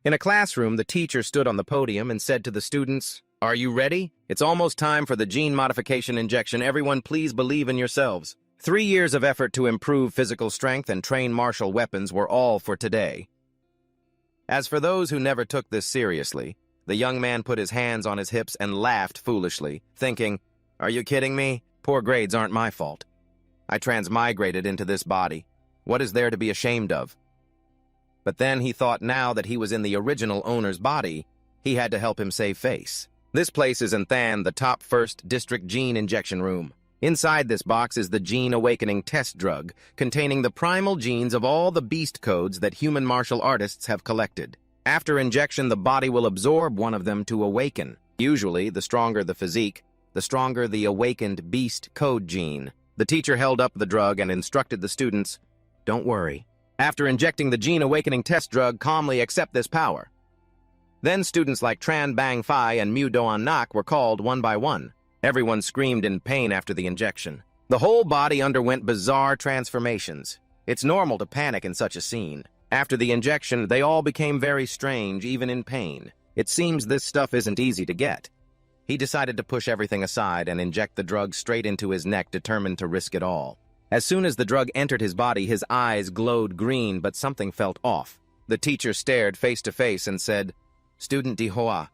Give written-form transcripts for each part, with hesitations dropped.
In a classroom, the teacher stood on the podium and said to the students, "Are you ready? It's almost time for the gene modification injection. Everyone, please believe in yourselves." 3 years of effort to improve physical strength and train martial weapons were all for today. As for those who never took this seriously, the young man put his hands on his hips and laughed foolishly, thinking, "Are you kidding me? Poor grades aren't my fault. I transmigrated into this body. What is there to be ashamed of?" But then he thought now that he was in the original owner's body, he had to help him save face. This place is in Than, the top 1st District Gene Injection Room. Inside this box is the Gene Awakening Test Drug, containing the primal genes of all the beast codes that human martial artists have collected. After injection, the body will absorb one of them to awaken. Usually, the stronger the physique, the stronger the awakened beast code gene. The teacher held up the drug and instructed the students, "Don't worry. After injecting the Gene Awakening Test Drug, calmly accept this power." Then students like Tran Bang Phai and Mu Doan Nak were called one by one. Everyone screamed in pain after the injection. The whole body underwent bizarre transformations. It's normal to panic in such a scene. After the injection, they all became very strange, even in pain. It seems this stuff isn't easy to get. He decided to push everything aside and inject the drug straight into his neck, determined to risk it all. As soon as the drug entered his body, his eyes glowed green, but something felt off. The teacher stared face to face and said, "Student Dihoa,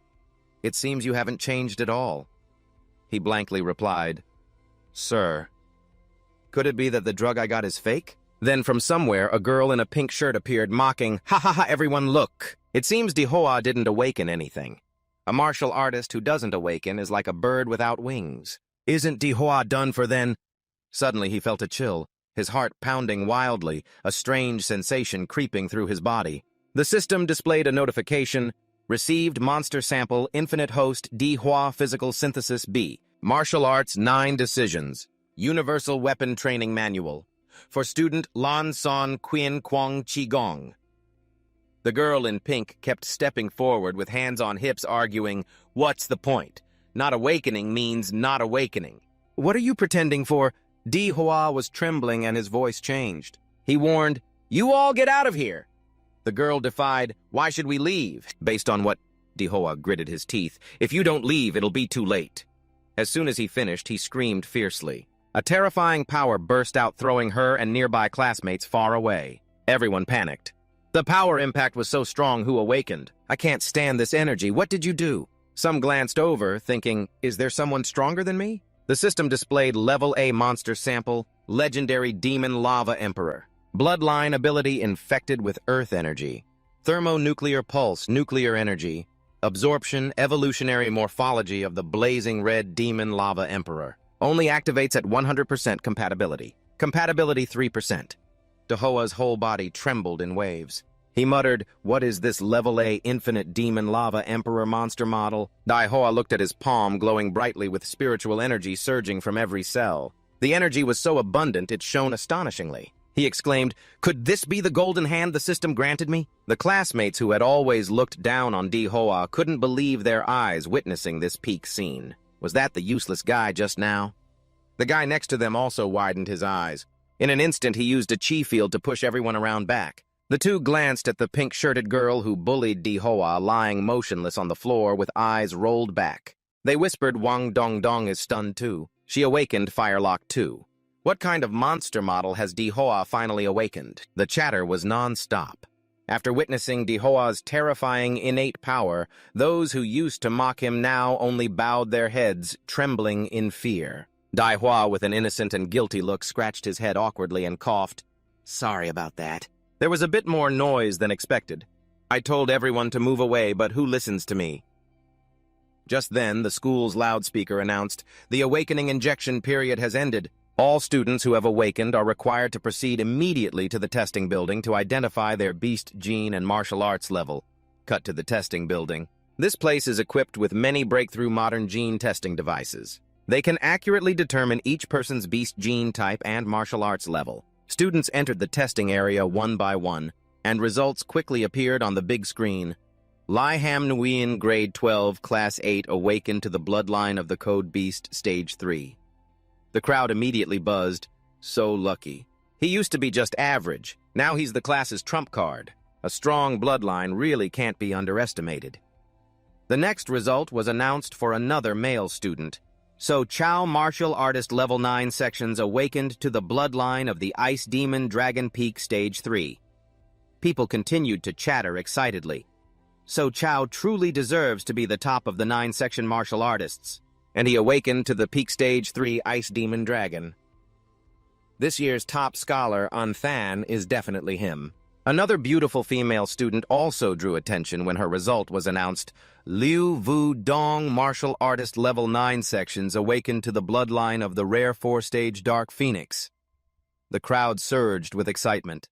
it seems you haven't changed at all." He blankly replied, "Sir, could it be that the drug I got is fake?" Then from somewhere, a girl in a pink shirt appeared, mocking, "Ha ha ha, everyone look!" It seems Dihoa didn't awaken anything. A martial artist who doesn't awaken is like a bird without wings. Isn't Dihoa done for then? Suddenly he felt a chill, his heart pounding wildly, a strange sensation creeping through his body. The system displayed a notification, "Received monster sample, infinite host, Dihua physical synthesis B. Martial arts 9 decisions. Universal weapon training manual. For student Lan Son Quien Quang Qigong." The girl in pink kept stepping forward with hands on hips, arguing, "What's the point? Not awakening means not awakening. What are you pretending for?" Dihua was trembling and his voice changed. He warned, "You all get out of here." The girl defied, "Why should we leave?" Based on what? Dihua gritted his teeth. "If you don't leave, it'll be too late." As soon as he finished, he screamed fiercely. A terrifying power burst out, throwing her and nearby classmates far away. Everyone panicked. The power impact was so strong, who awakened? "I can't stand this energy. What did you do?" Some glanced over, thinking, "Is there someone stronger than me?" The system displayed Level A monster sample, Legendary Demon Lava Emperor. Bloodline ability infected with earth energy. Thermonuclear pulse, nuclear energy. Absorption, evolutionary morphology of the blazing red demon lava emperor. Only activates at 100% compatibility. Compatibility 3%. Dihoa's whole body trembled in waves. He muttered, "What is this Level A infinite demon lava emperor monster model?" Dihoa looked at his palm, glowing brightly with spiritual energy surging from every cell. The energy was so abundant it shone astonishingly. He exclaimed, "Could this be the golden hand the system granted me?" The classmates who had always looked down on Dihoa couldn't believe their eyes witnessing this peak scene. Was that the useless guy just now? The guy next to them also widened his eyes. In an instant, he used a chi field to push everyone around back. The two glanced at the pink-shirted girl who bullied Dihoa, lying motionless on the floor with eyes rolled back. They whispered, "Wang Dong Dong is stunned too. She awakened Firelock too. What kind of monster model has Dihoa finally awakened?" The chatter was non-stop. After witnessing Dihoa's terrifying innate power, those who used to mock him now only bowed their heads, trembling in fear. Dihua, with an innocent and guilty look, scratched his head awkwardly and coughed. "Sorry about that." There was a bit more noise than expected. "I told everyone to move away, but who listens to me?" Just then, the school's loudspeaker announced, "The awakening injection period has ended. All students who have awakened are required to proceed immediately to the testing building to identify their beast gene and martial arts level." Cut to the testing building. This place is equipped with many breakthrough modern gene testing devices. They can accurately determine each person's beast gene type and martial arts level. Students entered the testing area one by one, and results quickly appeared on the big screen. Lai Ham Nguyen, Grade 12, Class 8, awakened to the bloodline of the Code Beast, Stage 3. The crowd immediately buzzed. So lucky. He used to be just average. Now he's the class's trump card. A A strong bloodline really can't be underestimated. The next result was announced for another male student. So Chow martial artist level 9 sections awakened to the bloodline of the Ice Demon Dragon Peak Stage 3. People continued to chatter excitedly. So Chow truly deserves to be the top of the 9-section martial artists, and he awakened to the Peak Stage 3 Ice Demon Dragon. This year's top scholar on Than is definitely him. Another beautiful female student also drew attention when her result was announced. Liu Vu Dong martial artist level 9 sections awakened to the bloodline of the rare 4-stage Dark Phoenix. The crowd surged with excitement.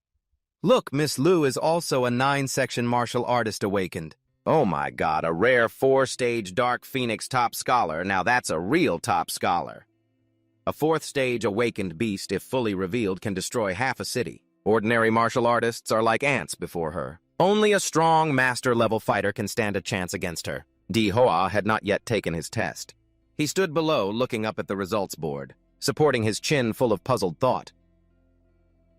Look, Miss Liu is also a 9-section martial artist awakened. Oh my god, a rare 4-stage Dark Phoenix top scholar. Now that's a real top scholar. A 4th-stage awakened beast, if fully revealed, can destroy half a city. Ordinary martial artists are like ants before her. Only a strong master-level fighter can stand a chance against her. Di Hoa had not yet taken his test. He stood below, looking up at the results board, supporting his chin full of puzzled thought.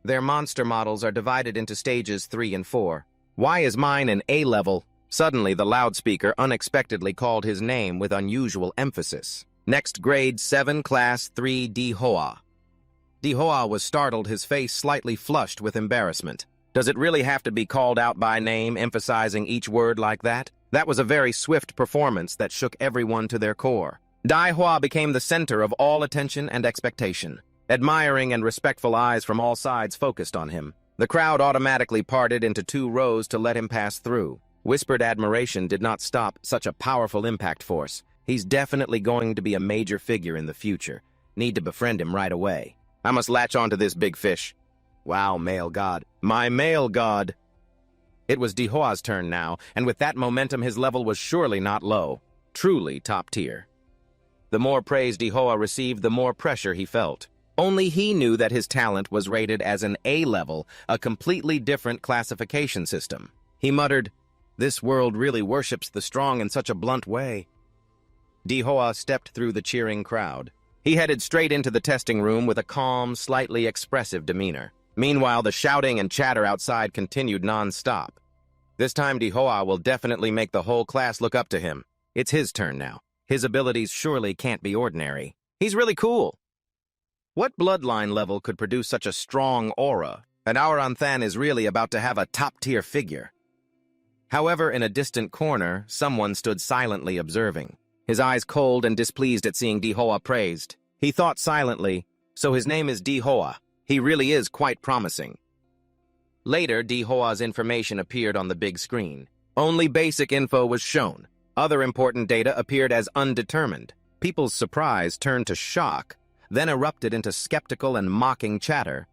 Their monster models are divided into stages 3 and 4. Why is mine an A level? Suddenly, the loudspeaker unexpectedly called his name with unusual emphasis. Next grade 7, class 3, Di Hoa. Di Hoa was startled, his face slightly flushed with embarrassment. Does it really have to be called out by name, emphasizing each word like that? That was a very swift performance that shook everyone to their core. Di Hoa became the center of all attention and expectation. Admiring and respectful eyes from all sides focused on him. The crowd automatically parted into 2 rows to let him pass through. Whispered admiration did not stop such a powerful impact force. He's definitely going to be a major figure in the future. Need to befriend him right away. I must latch onto this big fish. Wow, male god. My male god. It was Di Hoa's turn now, and with that momentum his level was surely not low. Truly top tier. The more praise Di Hoa received, the more pressure he felt. Only he knew that his talent was rated as an A level, a completely different classification system. He muttered, "This world really worships the strong in such a blunt way." Di Hoa stepped through the cheering crowd. He headed straight into the testing room with a calm, slightly expressive demeanor. Meanwhile, the shouting and chatter outside continued non-stop. This time Di Hoa will definitely make the whole class look up to him. It's his turn now. His abilities surely can't be ordinary. He's really cool. What bloodline level could produce such a strong aura? And our Anthan is really about to have a top-tier figure. However, in a distant corner, someone stood silently observing. His eyes cold and displeased at seeing Di Hoa praised. He thought silently, so his name is Di Hoa. He really is quite promising. Later, Di Hoa's information appeared on the big screen. Only basic info was shown. Other important data appeared as undetermined. People's surprise turned to shock, then erupted into skeptical and mocking chatter.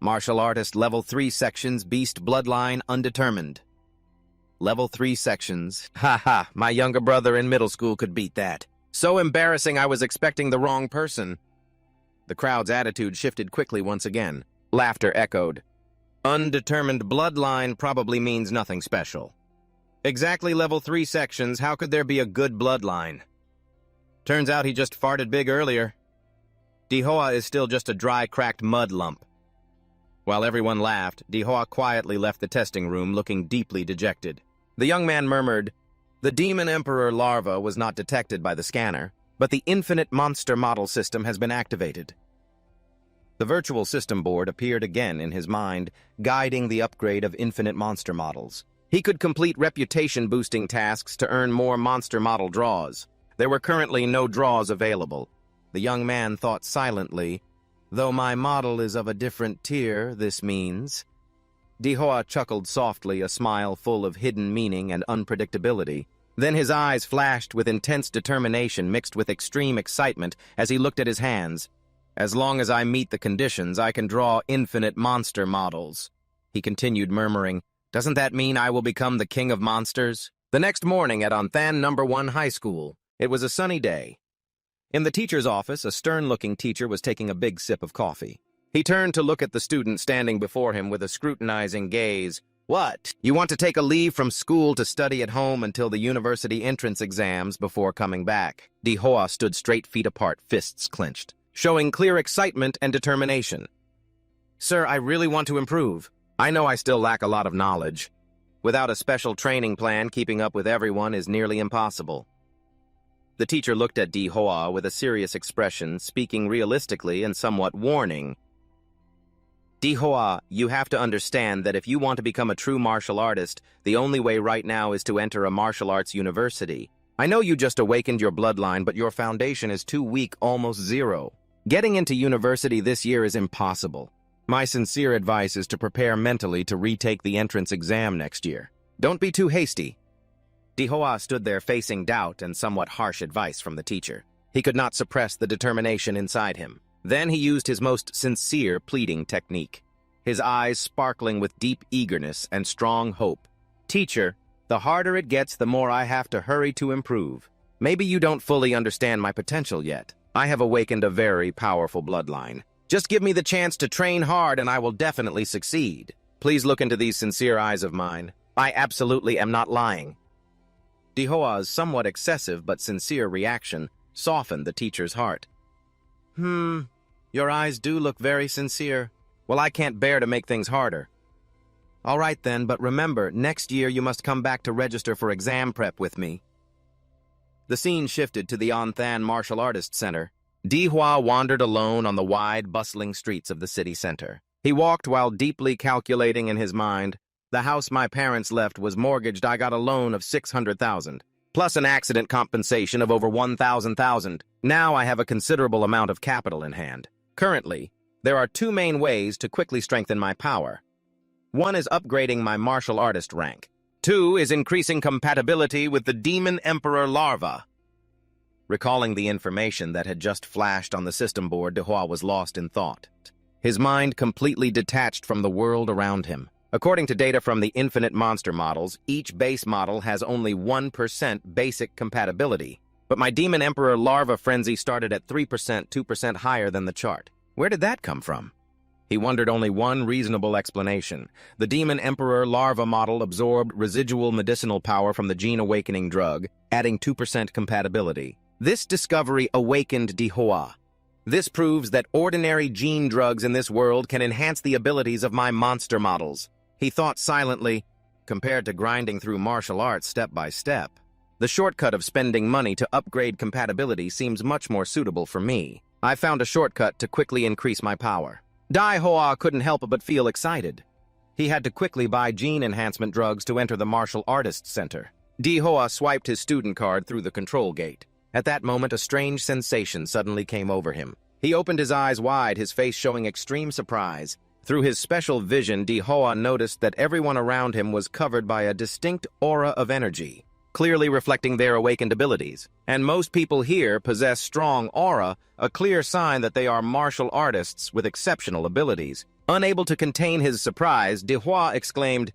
Martial artist level 3 sections, beast bloodline undetermined. Level 3 sections. Haha, my younger brother in middle school could beat that. So embarrassing I was expecting the wrong person. The crowd's attitude shifted quickly once again. Laughter echoed. Undetermined bloodline probably means nothing special. Exactly level 3 sections, how could there be a good bloodline? Turns out he just farted big earlier. Di Hoa is still just a dry, cracked mud lump. While everyone laughed, Di Hoa quietly left the testing room looking deeply dejected. The young man murmured, "The Demon Emperor larva was not detected by the scanner, but the Infinite Monster Model System has been activated." The virtual system board appeared again in his mind, guiding the upgrade of infinite monster models. He could complete reputation-boosting tasks to earn more monster model draws. There were currently no draws available. The young man thought silently, "Though my model is of a different tier, this means..." Di Hoa chuckled softly, a smile full of hidden meaning and unpredictability. Then his eyes flashed with intense determination mixed with extreme excitement as he looked at his hands. "As long as I meet the conditions, I can draw infinite monster models." He continued murmuring, "Doesn't that mean I will become the king of monsters?" The next morning at Anthan No. 1 High School, it was a sunny day. In the teacher's office, a stern-looking teacher was taking a big sip of coffee. He turned to look at the student standing before him with a scrutinizing gaze. "What? You want to take a leave from school to study at home until the university entrance exams before coming back?" Di Hoa stood straight, feet apart, fists clenched, showing clear excitement and determination. "Sir, I really want to improve. I know I still lack a lot of knowledge. Without a special training plan, keeping up with everyone is nearly impossible. The teacher looked at Di Hoa with a serious expression, speaking realistically and somewhat warning. Di Hoa, you have to understand that if you want to become a true martial artist, the only way right now is to enter a martial arts university. I know you just awakened your bloodline, but your foundation is too weak, almost zero. Getting into university this year is impossible. My sincere advice is to prepare mentally to retake the entrance exam next year. Don't be too hasty. Di Hoa stood there facing doubt and somewhat harsh advice from the teacher. He could not suppress the determination inside him. Then he used his most sincere pleading technique, his eyes sparkling with deep eagerness and strong hope. Teacher, the harder it gets, the more I have to hurry to improve. Maybe you don't fully understand my potential yet. I have awakened a very powerful bloodline. Just give me the chance to train hard and I will definitely succeed. Please look into these sincere eyes of mine. I absolutely am not lying. Di Hoa's somewhat excessive but sincere reaction softened the teacher's heart. Your eyes do look very sincere. Well, I can't bear to make things harder. All right then, but remember, next year you must come back to register for exam prep with me. The scene shifted to the Onthan Martial Artists Center. Di Hoa wandered alone on the wide, bustling streets of the city center. He walked while deeply calculating in his mind. The house my parents left was mortgaged. I got a loan of $600,000, plus an accident compensation of over $1,000. Now I have a considerable amount of capital in hand. Currently, there are two main ways to quickly strengthen my power. One is upgrading my martial artist rank. Two is increasing compatibility with the Demon Emperor larva. Recalling the information that had just flashed on the system board, Di Hoa was lost in thought. His mind completely detached from the world around him. According to data from the infinite monster models, each base model has only 1% basic compatibility. But my Demon Emperor larva frenzy started at 3%, 2% higher than the chart. Where did that come from? He wondered only one reasonable explanation. The Demon Emperor larva model absorbed residual medicinal power from the gene awakening drug, adding 2% compatibility. This discovery awakened Di Hoa. This proves that ordinary gene drugs in this world can enhance the abilities of my monster models. He thought silently, compared to grinding through martial arts step by step. The shortcut of spending money to upgrade compatibility seems much more suitable for me. I found a shortcut to quickly increase my power. Di Hoa couldn't help but feel excited. He had to quickly buy gene enhancement drugs to enter the Martial Artists Center. Di Hoa swiped his student card through the control gate. At that moment, a strange sensation suddenly came over him. He opened his eyes wide, his face showing extreme surprise. Through his special vision, Di Hoa noticed that everyone around him was covered by a distinct aura of energy, clearly reflecting their awakened abilities. And most people here possess strong aura, a clear sign that they are martial artists with exceptional abilities. Unable to contain his surprise, Di Hoa exclaimed,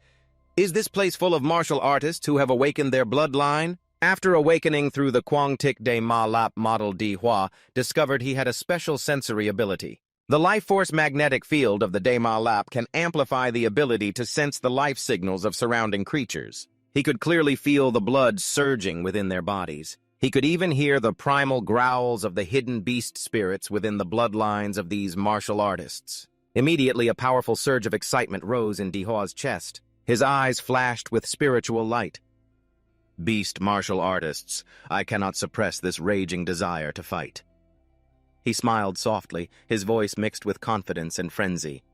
"Is this place full of martial artists who have awakened their bloodline?" After awakening through the Quang Tik De Ma Lap model, Di Hoa discovered he had a special sensory ability. The life force magnetic field of the De Ma Lap can amplify the ability to sense the life signals of surrounding creatures. He could clearly feel the blood surging within their bodies. He could even hear the primal growls of the hidden beast spirits within the bloodlines of these martial artists. Immediately, a powerful surge of excitement rose in Di Hoa's chest. His eyes flashed with spiritual light. Beast martial artists, I cannot suppress this raging desire to fight. He smiled softly, his voice mixed with confidence and frenzy.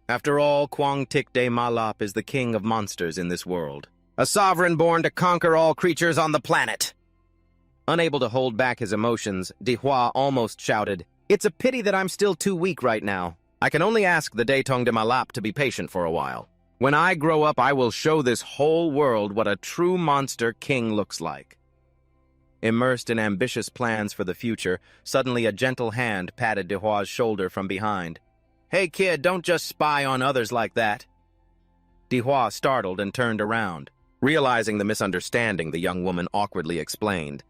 After all, Quang Tik De Ma Lap is the king of monsters in this world. A sovereign born to conquer all creatures on the planet. Unable to hold back his emotions, Di Hoa almost shouted, "It's a pity that I'm still too weak right now. I can only ask the Datong de Ma Lap to be patient for a while. When I grow up, I will show this whole world what a true monster king looks like." Immersed in ambitious plans for the future, suddenly a gentle hand patted Di Hoa's shoulder from behind. "Hey kid, don't just spy on others like that." Di Hoa startled and turned around. Realizing the misunderstanding, the young woman awkwardly explained.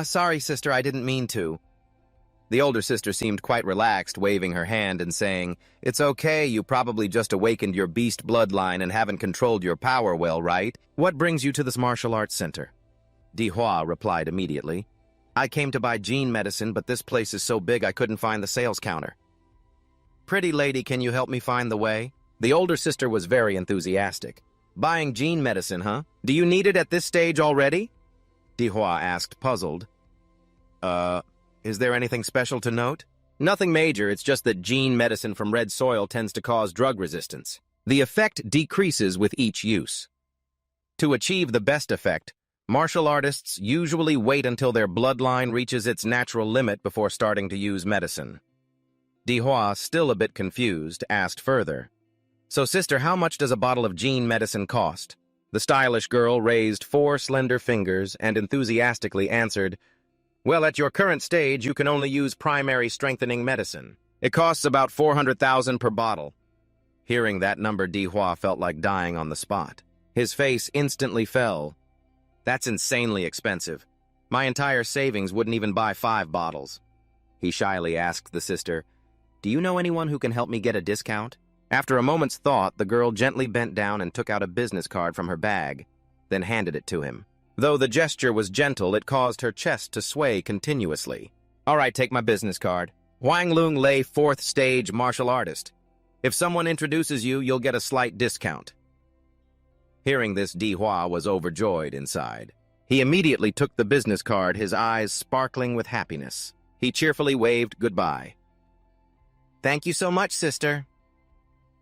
Sorry sister, I didn't mean to." The older sister seemed quite relaxed, waving her hand and saying, "It's okay, you probably just awakened your beast bloodline and haven't controlled your power well, right? What brings you to this martial arts center?" Di Hoa replied immediately. "I came to buy gene medicine, but this place is so big I couldn't find the sales counter." "Pretty lady, can you help me find the way?" The older sister was very enthusiastic. Buying gene medicine, huh? Do you need it at this stage already? Dihua asked, puzzled. Is there anything special to note? Nothing major, it's just that gene medicine from red soil tends to cause drug resistance. The effect decreases with each use. To achieve the best effect, martial artists usually wait until their bloodline reaches its natural limit before starting to use medicine. Dihua, still a bit confused, asked further. So, sister, how much does a bottle of gene medicine cost? The stylish girl raised 4 slender fingers and enthusiastically answered, well, at your current stage, you can only use primary strengthening medicine. It costs about 400,000 per bottle. Hearing that number, Dihua felt like dying on the spot. His face instantly fell. That's insanely expensive. My entire savings wouldn't even buy 5 bottles. He shyly asked the sister, do you know anyone who can help me get a discount? After a moment's thought, the girl gently bent down and took out a business card from her bag, then handed it to him. Though the gesture was gentle, it caused her chest to sway continuously. All right, take my business card. Huang Lung Lei, 4th stage martial artist. If someone introduces you, you'll get a slight discount. Hearing this, Dihua was overjoyed inside. He immediately took the business card, his eyes sparkling with happiness. He cheerfully waved goodbye. Thank you so much, sister.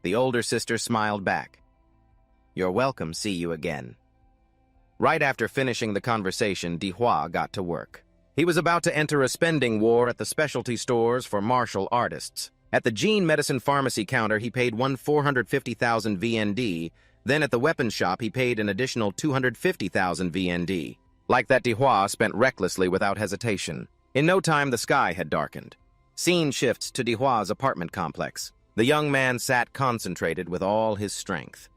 The older sister smiled back. You're welcome, see you again. Right after finishing the conversation, Dihua got to work. He was about to enter a spending war at the specialty stores for martial artists. At the gene medicine pharmacy counter, he paid 450,000 VND. Then at the weapons shop, he paid an additional 250,000 VND. Like that, Dihua spent recklessly without hesitation. In no time, the sky had darkened. Scene shifts to Dihua's apartment complex. The young man sat concentrated with all his strength.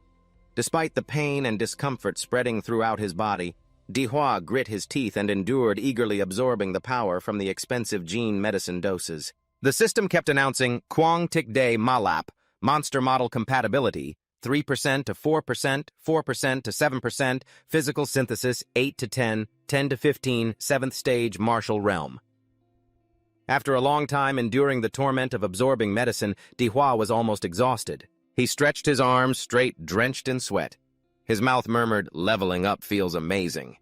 Despite the pain and discomfort spreading throughout his body, Dihua grit his teeth and endured, eagerly absorbing the power from the expensive gene medicine doses. The system kept announcing Quang Tic Day Malap, monster model compatibility, 3% to 4%, 4% to 7%, physical synthesis 8 to 10, 10 to 15, 7th stage martial realm. After a long time enduring the torment of absorbing medicine, Dihua was almost exhausted. He stretched his arms straight, drenched in sweat. His mouth murmured, leveling up feels amazing.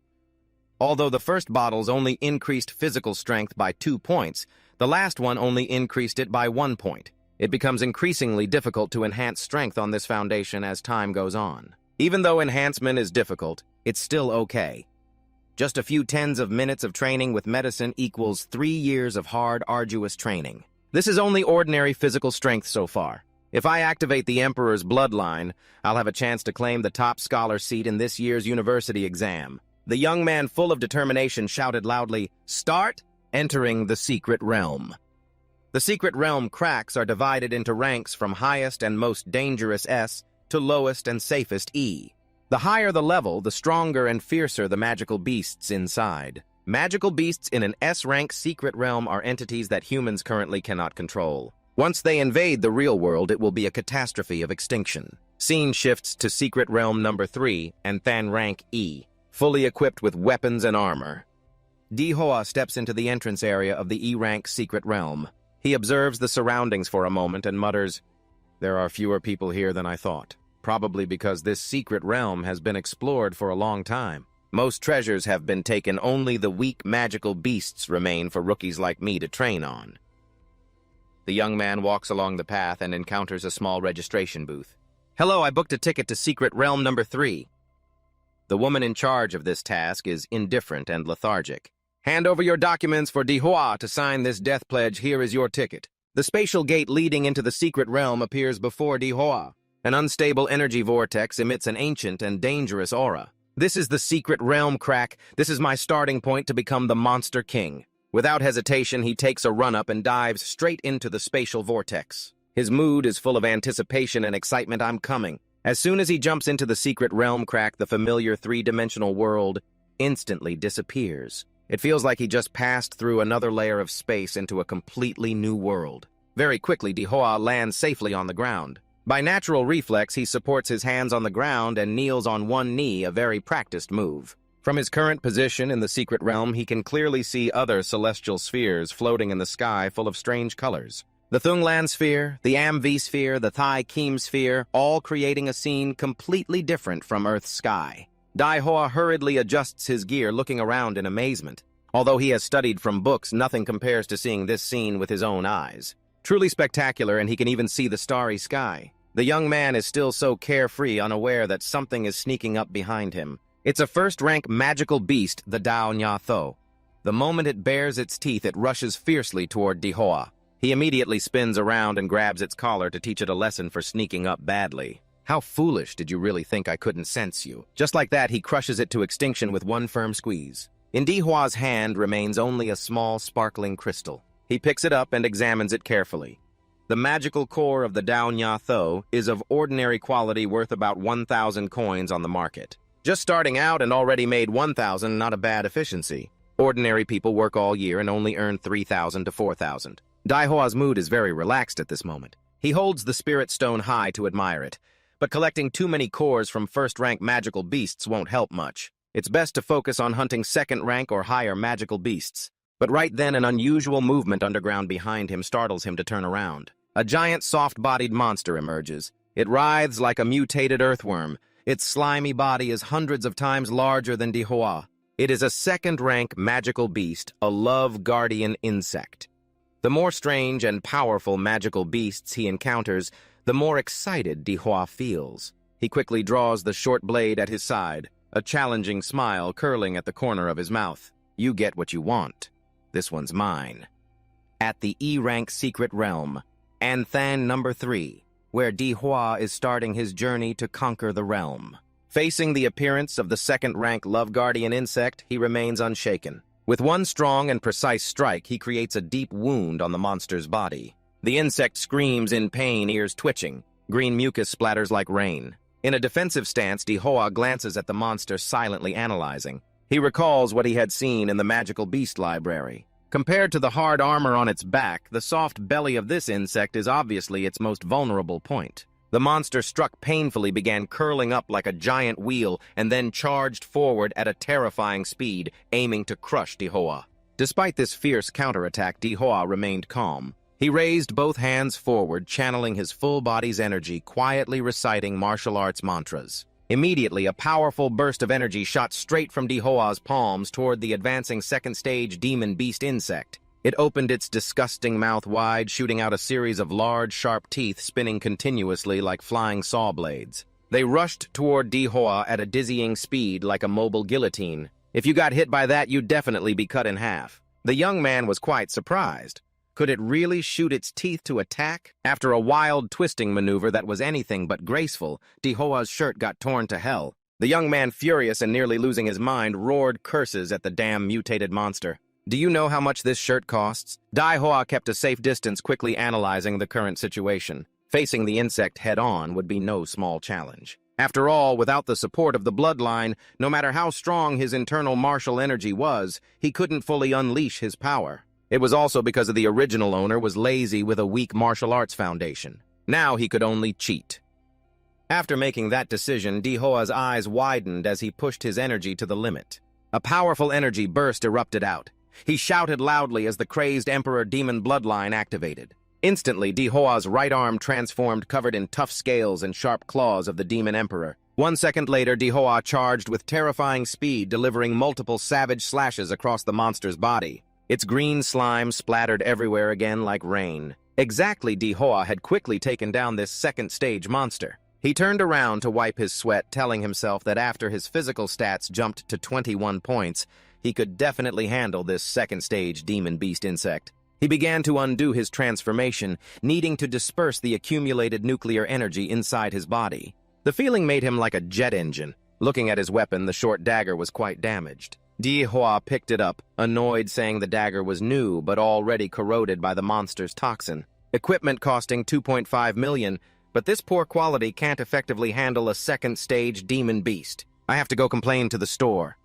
Although the first bottles only increased physical strength by 2 points, the last one only increased it by 1 point. It becomes increasingly difficult to enhance strength on this foundation as time goes on. Even though enhancement is difficult, it's still okay. Just a few tens of minutes of training with medicine equals 3 years of hard, arduous training. This is only ordinary physical strength so far. If I activate the Emperor's bloodline, I'll have a chance to claim the top scholar seat in this year's university exam. The young man, full of determination, shouted loudly, "Start entering the secret realm." The secret realm cracks are divided into ranks from highest and most dangerous S to lowest and safest E. The higher the level, the stronger and fiercer the magical beasts inside. Magical beasts in an S-rank secret realm are entities that humans currently cannot control. Once they invade the real world, it will be a catastrophe of extinction. Scene shifts to Secret Realm number 3 and Than Rank E, fully equipped with weapons and armor. Dihua steps into the entrance area of the E-rank Secret Realm. He observes the surroundings for a moment and mutters, "There are fewer people here than I thought, probably because this secret realm has been explored for a long time. Most treasures have been taken, only the weak magical beasts remain for rookies like me to train on." The young man walks along the path and encounters a small registration booth. "Hello, I booked a ticket to Secret Realm number 3. The woman in charge of this task is indifferent and lethargic. "Hand over your documents for Dihua to sign this death pledge. Here is your ticket." The spatial gate leading into the secret realm appears before Dihua. An unstable energy vortex emits an ancient and dangerous aura. "This is the secret realm, crack. This is my starting point to become the Monster King." Without hesitation, he takes a run-up and dives straight into the spatial vortex. His mood is full of anticipation and excitement. "I'm coming." As soon as he jumps into the secret realm, crack, the familiar 3-dimensional world instantly disappears. It feels like he just passed through another layer of space into a completely new world. Very quickly, Dihua lands safely on the ground. By natural reflex, he supports his hands on the ground and kneels on one knee, a very practiced move. From his current position in the secret realm, he can clearly see other celestial spheres floating in the sky full of strange colors. The Thunglan sphere, the Am-V sphere, the Thai Kim sphere, all creating a scene completely different from Earth's sky. Daihoa hurriedly adjusts his gear, looking around in amazement. Although he has studied from books, nothing compares to seeing this scene with his own eyes. Truly spectacular, and he can even see the starry sky. The young man is still so carefree, unaware that something is sneaking up behind him. It's a first-rank magical beast, the Dao Nha Tho. The moment it bares its teeth, it rushes fiercely toward Daihoa. He immediately spins around and grabs its collar to teach it a lesson for sneaking up badly. How foolish did you really think I couldn't sense you? Just like that, he crushes it to extinction with one firm squeeze. In Daihoa's hand remains only a small, sparkling crystal. He picks it up and examines it carefully. The magical core of the Dao Nha Tho is of ordinary quality, worth about 1,000 coins on the market. Just starting out and already made 1,000, not a bad efficiency. Ordinary people work all year and only earn 3,000 to 4,000. Daihoa's mood is very relaxed at this moment. He holds the spirit stone high to admire it, but collecting too many cores from first-rank magical beasts won't help much. It's best to focus on hunting second-rank or higher magical beasts. But right then, an unusual movement underground behind him startles him to turn around. A giant soft-bodied monster emerges. It writhes like a mutated earthworm. Its slimy body is hundreds of times larger than Daihoa. It is a second-rank magical beast, a love guardian insect. The more strange and powerful magical beasts he encounters, the more excited Daihoa feels. He quickly draws the short blade at his side, a challenging smile curling at the corner of his mouth. You get what you want. This one's mine. At the E-rank secret realm, Anthan number 3, where Daihoa is starting his journey to conquer the realm. Facing the appearance of the second-rank love guardian insect, he remains unshaken. With one strong and precise strike, he creates a deep wound on the monster's body. The insect screams in pain, ears twitching. Green mucus splatters like rain. In a defensive stance, Daihoa glances at the monster, silently analyzing. He recalls what he had seen in the magical beast library. Compared to the hard armor on its back, the soft belly of this insect is obviously its most vulnerable point. The monster struck painfully, began curling up like a giant wheel, and then charged forward at a terrifying speed, aiming to crush Daihoa. Despite this fierce counterattack, Daihoa remained calm. He raised both hands forward, channeling his full body's energy, quietly reciting martial arts mantras. Immediately, a powerful burst of energy shot straight from Daihoa's palms toward the advancing second-stage demon beast insect. It opened its disgusting mouth wide, shooting out a series of large, sharp teeth spinning continuously like flying saw blades. They rushed toward Daihoa at a dizzying speed like a mobile guillotine. If you got hit by that, you'd definitely be cut in half. The young man was quite surprised. Could it really shoot its teeth to attack? After a wild twisting maneuver that was anything but graceful, Daihoa's shirt got torn to hell. The young man, furious and nearly losing his mind, roared curses at the damn mutated monster. Do you know how much this shirt costs? Daihoa kept a safe distance, quickly analyzing the current situation. Facing the insect head-on would be no small challenge. After all, without the support of the bloodline, no matter how strong his internal martial energy was, he couldn't fully unleash his power. It was also because the original owner was lazy with a weak martial arts foundation. Now he could only cheat. After making that decision, Daihoa's eyes widened as he pushed his energy to the limit. A powerful energy burst erupted out. He shouted loudly as the crazed Emperor Demon bloodline activated. Instantly, Daihoa's right arm transformed, covered in tough scales and sharp claws of the Demon Emperor. 1 second later, Daihoa charged with terrifying speed, delivering multiple savage slashes across the monster's body. Its green slime splattered everywhere again like rain. Exactly, Daihoa had quickly taken down this second-stage monster. He turned around to wipe his sweat, telling himself that after his physical stats jumped to 21 points, he could definitely handle this second-stage demon beast insect. He began to undo his transformation, needing to disperse the accumulated nuclear energy inside his body. The feeling made him like a jet engine. Looking at his weapon, the short dagger was quite damaged. Daihoa picked it up, annoyed, saying the dagger was new but already corroded by the monster's toxin. Equipment costing 2.5 million, but this poor quality can't effectively handle a second-stage demon beast. I have to go complain to the store.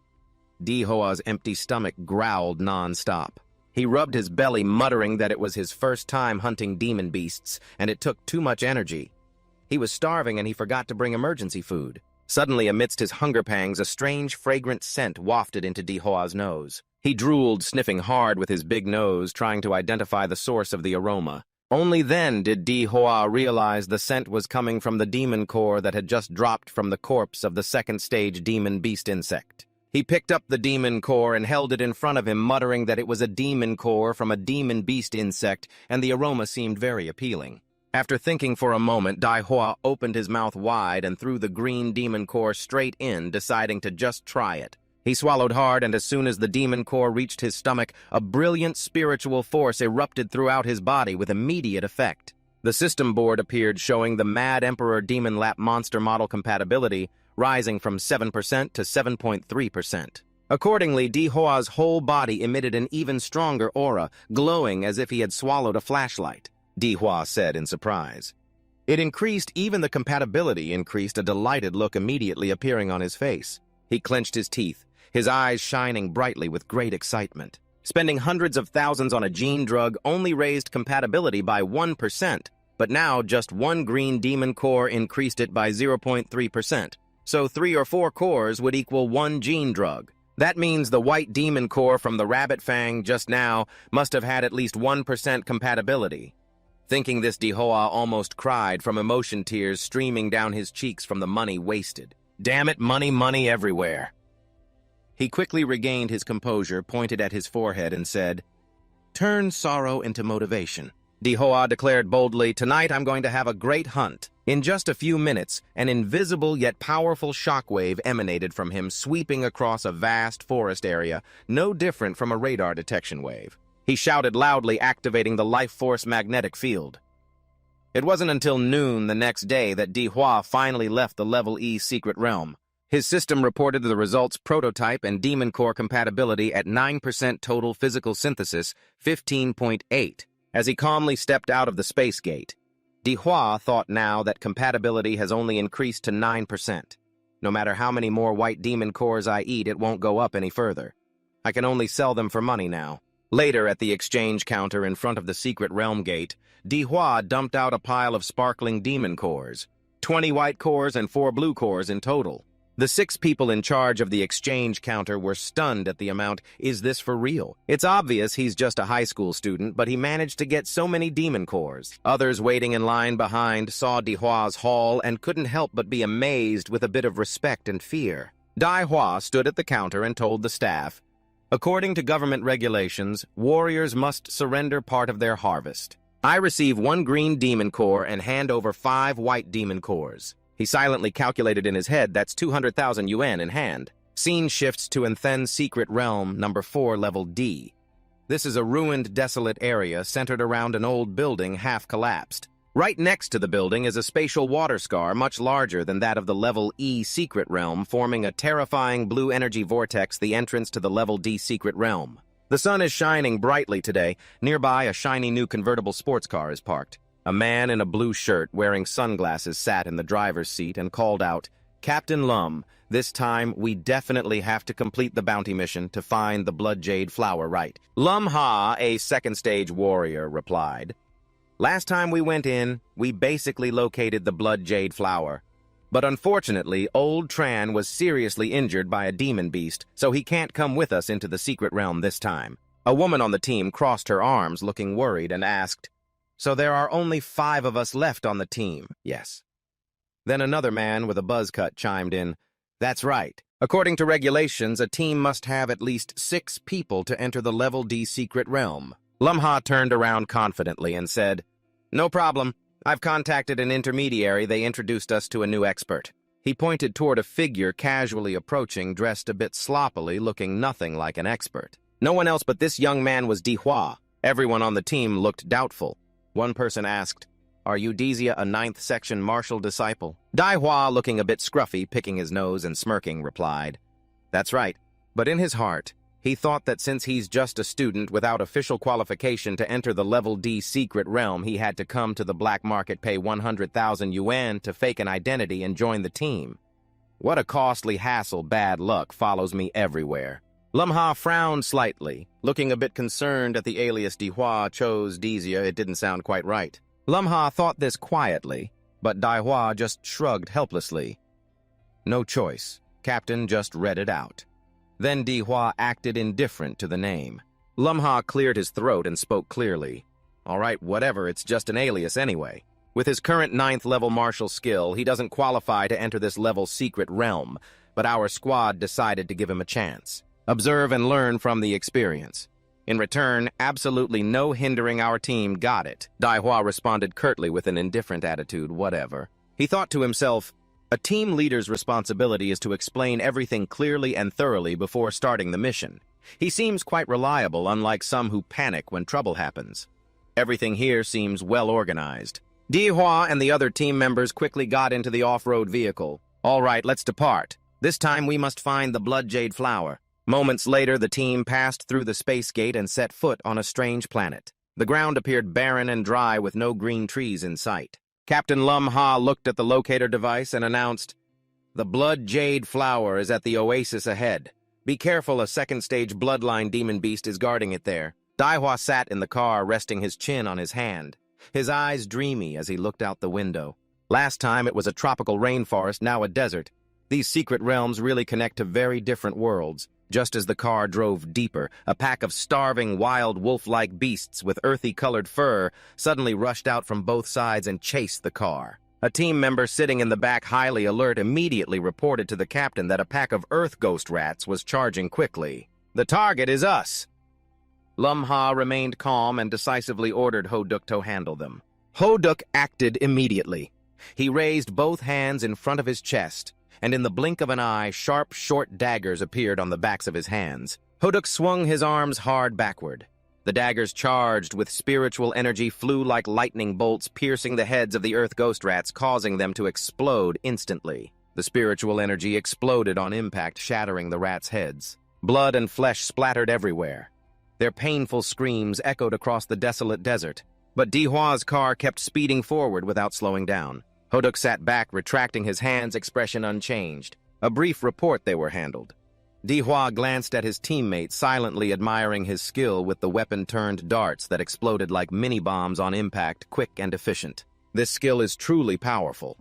Daihoa's empty stomach growled non-stop. He rubbed his belly, muttering that it was his first time hunting demon beasts, and it took too much energy. He was starving and he forgot to bring emergency food. Suddenly, amidst his hunger pangs, a strange, fragrant scent wafted into Daihoa's nose. He drooled, sniffing hard with his big nose, trying to identify the source of the aroma. Only then did Di Hoa realize the scent was coming from the demon core that had just dropped from the corpse of the second-stage demon beast insect. He picked up the demon core and held it in front of him, muttering that it was a demon core from a demon beast insect, and the aroma seemed very appealing. After thinking for a moment, Di Hoa opened his mouth wide and threw the green demon core straight in, deciding to just try it. He swallowed hard, and as soon as the demon core reached his stomach, a brilliant spiritual force erupted throughout his body with immediate effect. The system board appeared showing the Mad Emperor Demon Lap Monster model compatibility, rising from 7% to 7.3%. Accordingly, Di Hua's whole body emitted an even stronger aura, glowing as if he had swallowed a flashlight. Di Hua said in surprise. It increased, even the compatibility increased, a delighted look immediately appearing on his face. He clenched his teeth, his eyes shining brightly with great excitement. Spending hundreds of thousands on a gene drug only raised compatibility by 1%, but now just one green demon core increased it by 0.3%. So 3 or 4 cores would equal one gene drug. That means the white demon core from the rabbit fang just now must have had at least 1% compatibility. Thinking this, Di Hoa almost cried from emotion, tears streaming down his cheeks from the money wasted. Damn it, money, money everywhere. He quickly regained his composure, pointed at his forehead, and said, "Turn sorrow into motivation." Di Hoa declared boldly, "Tonight I'm going to have a great hunt." In just a few minutes, an invisible yet powerful shockwave emanated from him, sweeping across a vast forest area, no different from a radar detection wave. He shouted loudly, activating the life force magnetic field. It wasn't until noon the next day that Di Hua finally left the Level E secret realm. His system reported the results prototype and demon core compatibility at 9% total physical synthesis, 15.8. As he calmly stepped out of the space gate, Di Hua thought now that compatibility has only increased to 9%. No matter how many more white demon cores I eat, it won't go up any further. I can only sell them for money now. Later, at the exchange counter in front of the secret realm gate, Di Hua dumped out a pile of sparkling demon cores. 20 white cores and 4 blue cores in total. The 6 people in charge of the exchange counter were stunned at the amount. Is this for real? It's obvious he's just a high school student, but he managed to get so many demon cores. Others waiting in line behind saw Di Hua's haul and couldn't help but be amazed with a bit of respect and fear. Di Hua stood at the counter and told the staff, "According to government regulations, warriors must surrender part of their harvest. I receive 1 green demon core and hand over 5 white demon cores." He silently calculated in his head that's 200,000 yuan in hand. Scene shifts to Anthen Secret Realm, number 4, level D. This is a ruined, desolate area centered around an old building half collapsed. Right next to the building is a spatial water scar much larger than that of the level E Secret Realm, forming a terrifying blue energy vortex, the entrance to the level D Secret Realm. The sun is shining brightly today. Nearby, a shiny new convertible sports car is parked. A man in a blue shirt wearing sunglasses sat in the driver's seat and called out, "Captain Lum, this time we definitely have to complete the bounty mission to find the Blood Jade Flower, right?" Lum Ha, a second-stage warrior, replied, "Last time we went in, we basically located the Blood Jade Flower. But unfortunately, old Tran was seriously injured by a demon beast, so he can't come with us into the secret realm this time." A woman on the team crossed her arms, looking worried, and asked, "So there are only 5 of us left on the team?" "Yes." Then another man with a buzz cut chimed in, "That's right. According to regulations, a team must have at least 6 people to enter the Level D Secret Realm." Lumha turned around confidently and said, "No problem. I've contacted an intermediary. They introduced us to a new expert." He pointed toward a figure casually approaching, dressed a bit sloppily, looking nothing like an expert. No one else but this young man was Di Hua. Everyone on the team looked doubtful. One person asked, "Are you Dezia, a 9th section martial disciple?" Di Hua, looking a bit scruffy, picking his nose and smirking, replied, "That's right." But in his heart, he thought that since he's just a student without official qualification to enter the Level D Secret Realm, he had to come to the black market, pay 100,000 yuan to fake an identity and join the team. What a costly hassle. Bad luck follows me everywhere. Lumha frowned slightly, looking a bit concerned at the alias Di Hua chose Dezia. It didn't sound quite right. Lumha thought this quietly, but Di Hua just shrugged helplessly. No choice. Captain just read it out. Then Di Hua acted indifferent to the name. Lumha cleared his throat and spoke clearly. All right, whatever, it's just an alias anyway. With his current 9th level martial skill, he doesn't qualify to enter this level's secret realm, but our squad decided to give him a chance. Observe and learn from the experience. In return, absolutely no hindering our team got it. Daihua responded curtly with an indifferent attitude, whatever. He thought to himself, a team leader's responsibility is to explain everything clearly and thoroughly before starting the mission. He seems quite reliable, unlike some who panic when trouble happens. Everything here seems well organized. Daihua and the other team members quickly got into the off-road vehicle. All right, let's depart. This time we must find the blood jade flower. Moments later, the team passed through the space gate and set foot on a strange planet. The ground appeared barren and dry with no green trees in sight. Captain Lum Ha looked at the locator device and announced, "The blood jade flower is at the oasis ahead. Be careful, a second-stage bloodline demon beast is guarding it there." Daihua sat in the car, resting his chin on his hand, his eyes dreamy as he looked out the window. Last time it was a tropical rainforest, now a desert. These secret realms really connect to very different worlds. Just as the car drove deeper, a pack of starving, wild, wolf-like beasts with earthy-colored fur suddenly rushed out from both sides and chased the car. A team member sitting in the back, highly alert, immediately reported to the captain that a pack of earth ghost rats was charging quickly. "The target is us!" Lum Ha remained calm and decisively ordered Ho-Duk to handle them. Ho-Duk acted immediately. He raised both hands in front of his chest, and in the blink of an eye, sharp, short daggers appeared on the backs of his hands. Ho-Duk swung his arms hard backward. The daggers, charged with spiritual energy, flew like lightning bolts, piercing the heads of the earth ghost rats, causing them to explode instantly. The spiritual energy exploded on impact, shattering the rats' heads. Blood and flesh splattered everywhere. Their painful screams echoed across the desolate desert. But Dihua's car kept speeding forward without slowing down. Ho-Duk sat back, retracting his hands, expression unchanged. A brief report they were handled. Dihua glanced at his teammate, silently admiring his skill with the weapon-turned darts that exploded like mini-bombs on impact, quick and efficient. This skill is truly powerful.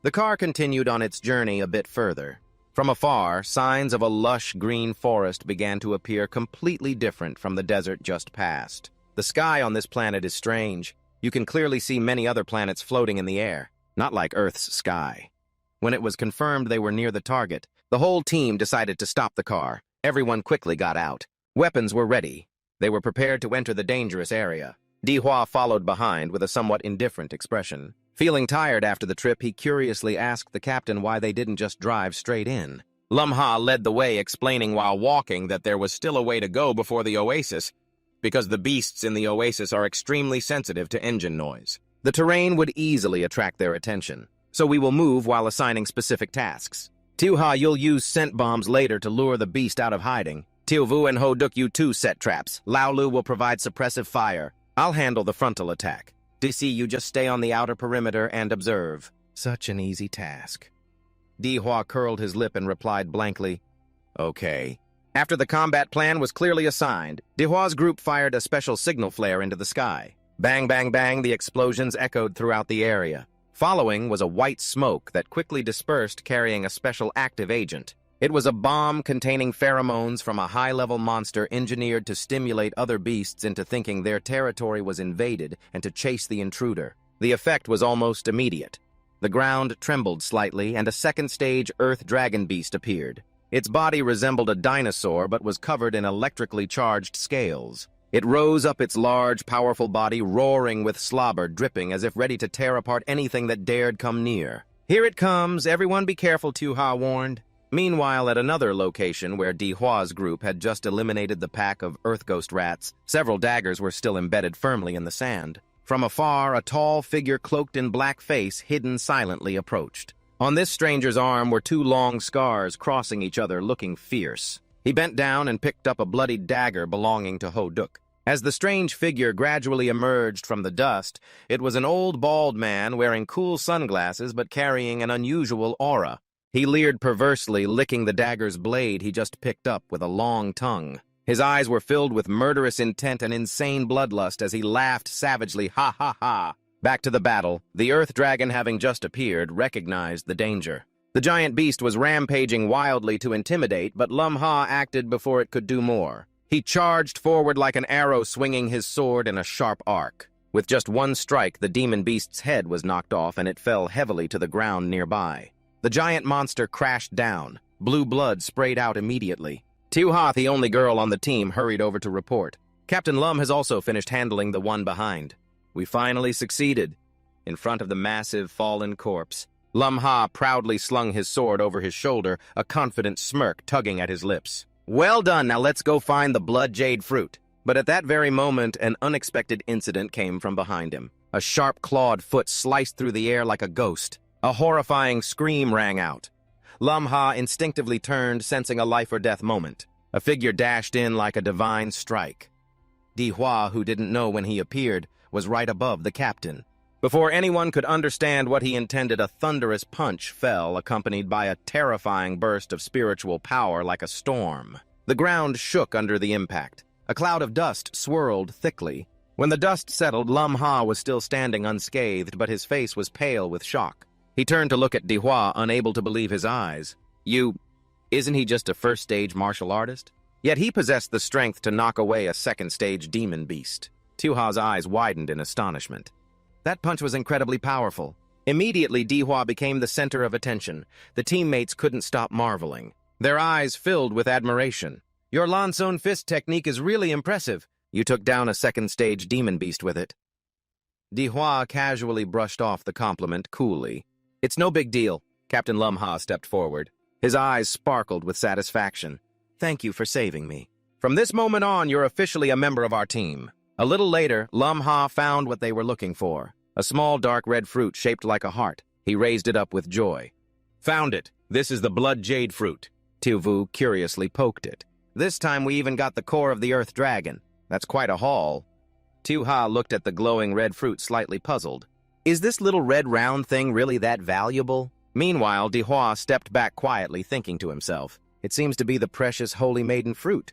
The car continued on its journey a bit further. From afar, signs of a lush green forest began to appear, completely different from the desert just passed. The sky on this planet is strange. You can clearly see many other planets floating in the air, not like Earth's sky. When it was confirmed they were near the target, the whole team decided to stop the car. Everyone quickly got out. Weapons were ready. They were prepared to enter the dangerous area. Dihua followed behind with a somewhat indifferent expression. Feeling tired after the trip, he curiously asked the captain why they didn't just drive straight in. Lum Ha led the way, explaining while walking that there was still a way to go before the oasis, because the beasts in the oasis are extremely sensitive to engine noise. The terrain would easily attract their attention, so we will move while assigning specific tasks. Tiuha, you'll use scent bombs later to lure the beast out of hiding. Tiuvu and Ho-Duk, you too set traps. Laolu will provide suppressive fire. I'll handle the frontal attack. Disi, you just stay on the outer perimeter and observe. Such an easy task. Dihua curled his lip and replied blankly, "Okay." After the combat plan was clearly assigned, Dihua's group fired a special signal flare into the sky. Bang, bang, bang, the explosions echoed throughout the area. Following was a white smoke that quickly dispersed, carrying a special active agent. It was a bomb containing pheromones from a high-level monster engineered to stimulate other beasts into thinking their territory was invaded and to chase the intruder. The effect was almost immediate. The ground trembled slightly, and a second-stage earth dragon beast appeared. Its body resembled a dinosaur but was covered in electrically charged scales. It rose up its large, powerful body, roaring with slobber, dripping as if ready to tear apart anything that dared come near. "Here it comes, everyone be careful," Tiuha warned. Meanwhile, at another location where Dihua's group had just eliminated the pack of earth ghost rats, several daggers were still embedded firmly in the sand. From afar, a tall figure cloaked in black face, hidden silently, approached. On this stranger's arm were two long scars crossing each other, looking fierce. He bent down and picked up a bloodied dagger belonging to Ho-Duk. As the strange figure gradually emerged from the dust, it was an old bald man wearing cool sunglasses but carrying an unusual aura. He leered perversely, licking the dagger's blade he just picked up with a long tongue. His eyes were filled with murderous intent and insane bloodlust as he laughed savagely, "Ha ha ha!" Back to the battle, the Earth Dragon, having just appeared, recognized the danger. The giant beast was rampaging wildly to intimidate, but Lum Ha acted before it could do more. He charged forward like an arrow, swinging his sword in a sharp arc. With just one strike, the demon beast's head was knocked off and it fell heavily to the ground nearby. The giant monster crashed down. Blue blood sprayed out immediately. Tu-ha, the only girl on the team, hurried over to report. Captain Lum has also finished handling the one behind. We finally succeeded. In front of the massive, fallen corpse, Lum Ha proudly slung his sword over his shoulder, a confident smirk tugging at his lips. Well done, now let's go find the blood jade fruit. But at that very moment, an unexpected incident came from behind him. A sharp clawed foot sliced through the air like a ghost. A horrifying scream rang out. Lum Ha instinctively turned, sensing a life-or-death moment. A figure dashed in like a divine strike. Di Hua, who didn't know when he appeared, was right above the captain. Before anyone could understand what he intended, a thunderous punch fell, accompanied by a terrifying burst of spiritual power like a storm. The ground shook under the impact. A cloud of dust swirled thickly. When the dust settled, Lum Ha was still standing unscathed, but his face was pale with shock. He turned to look at Di Hua, unable to believe his eyes. Isn't he just a first-stage martial artist? Yet he possessed the strength to knock away a second-stage demon beast. Tu-ha's eyes widened in astonishment. That punch was incredibly powerful. Immediately, Di Hua became the center of attention. The teammates couldn't stop marveling. Their eyes filled with admiration. Your Lanson fist technique is really impressive. You took down a second-stage demon beast with it. Di Hua casually brushed off the compliment coolly. It's no big deal. Captain Lum Ha stepped forward. His eyes sparkled with satisfaction. Thank you for saving me. From this moment on, you're officially a member of our team. A little later, Lum Ha found what they were looking for. A small dark red fruit shaped like a heart. He raised it up with joy. Found it. This is the blood jade fruit. Tu-vu curiously poked it. This time we even got the core of the earth dragon. That's quite a haul. Tu-ha looked at the glowing red fruit slightly puzzled. Is this little red round thing really that valuable? Meanwhile, Di Hua stepped back quietly, thinking to himself. It seems to be the precious holy maiden fruit.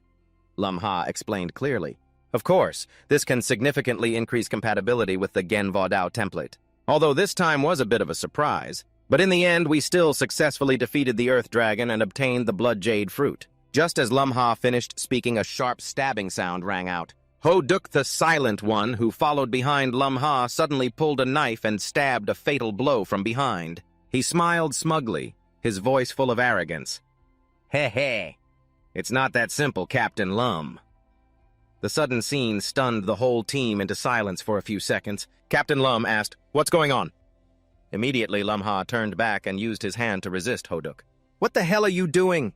Lum Ha explained clearly. Of course, this can significantly increase compatibility with the Gen Vo Dao template. Although this time was a bit of a surprise. But in the end, we still successfully defeated the Earth Dragon and obtained the Blood Jade fruit. Just as Lum Ha finished speaking, a sharp stabbing sound rang out. Ho Duk, the Silent One, who followed behind Lum Ha, suddenly pulled a knife and stabbed a fatal blow from behind. He smiled smugly, his voice full of arrogance. Heh. It's not that simple, Captain Lum. The sudden scene stunned the whole team into silence for a few seconds. Captain Lum asked, "What's going on?" Immediately, Lum Ha turned back and used his hand to resist Ho Duk. "What the hell are you doing?"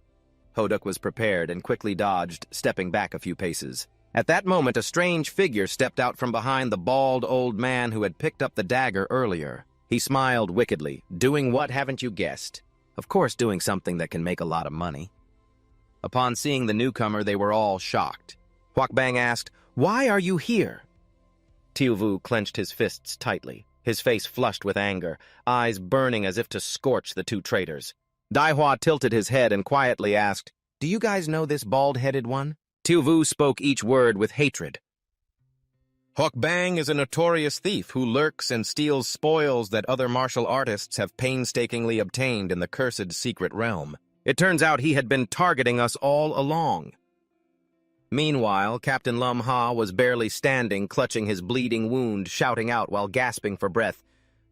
Ho Duk was prepared and quickly dodged, stepping back a few paces. At that moment, a strange figure stepped out from behind the bald old man who had picked up the dagger earlier. He smiled wickedly. "Doing what, haven't you guessed? Of course, doing something that can make a lot of money." Upon seeing the newcomer, they were all shocked. Huak Bang asked, "Why are you here?" Tu-vu clenched his fists tightly, his face flushed with anger, eyes burning as if to scorch the two traitors. Dai Hua tilted his head and quietly asked, "Do you guys know this bald-headed one?" Tu-vu spoke each word with hatred. Huak Bang is a notorious thief who lurks and steals spoils that other martial artists have painstakingly obtained in the cursed secret realm. It turns out he had been targeting us all along. Meanwhile, Captain Lum Ha was barely standing, clutching his bleeding wound, shouting out while gasping for breath.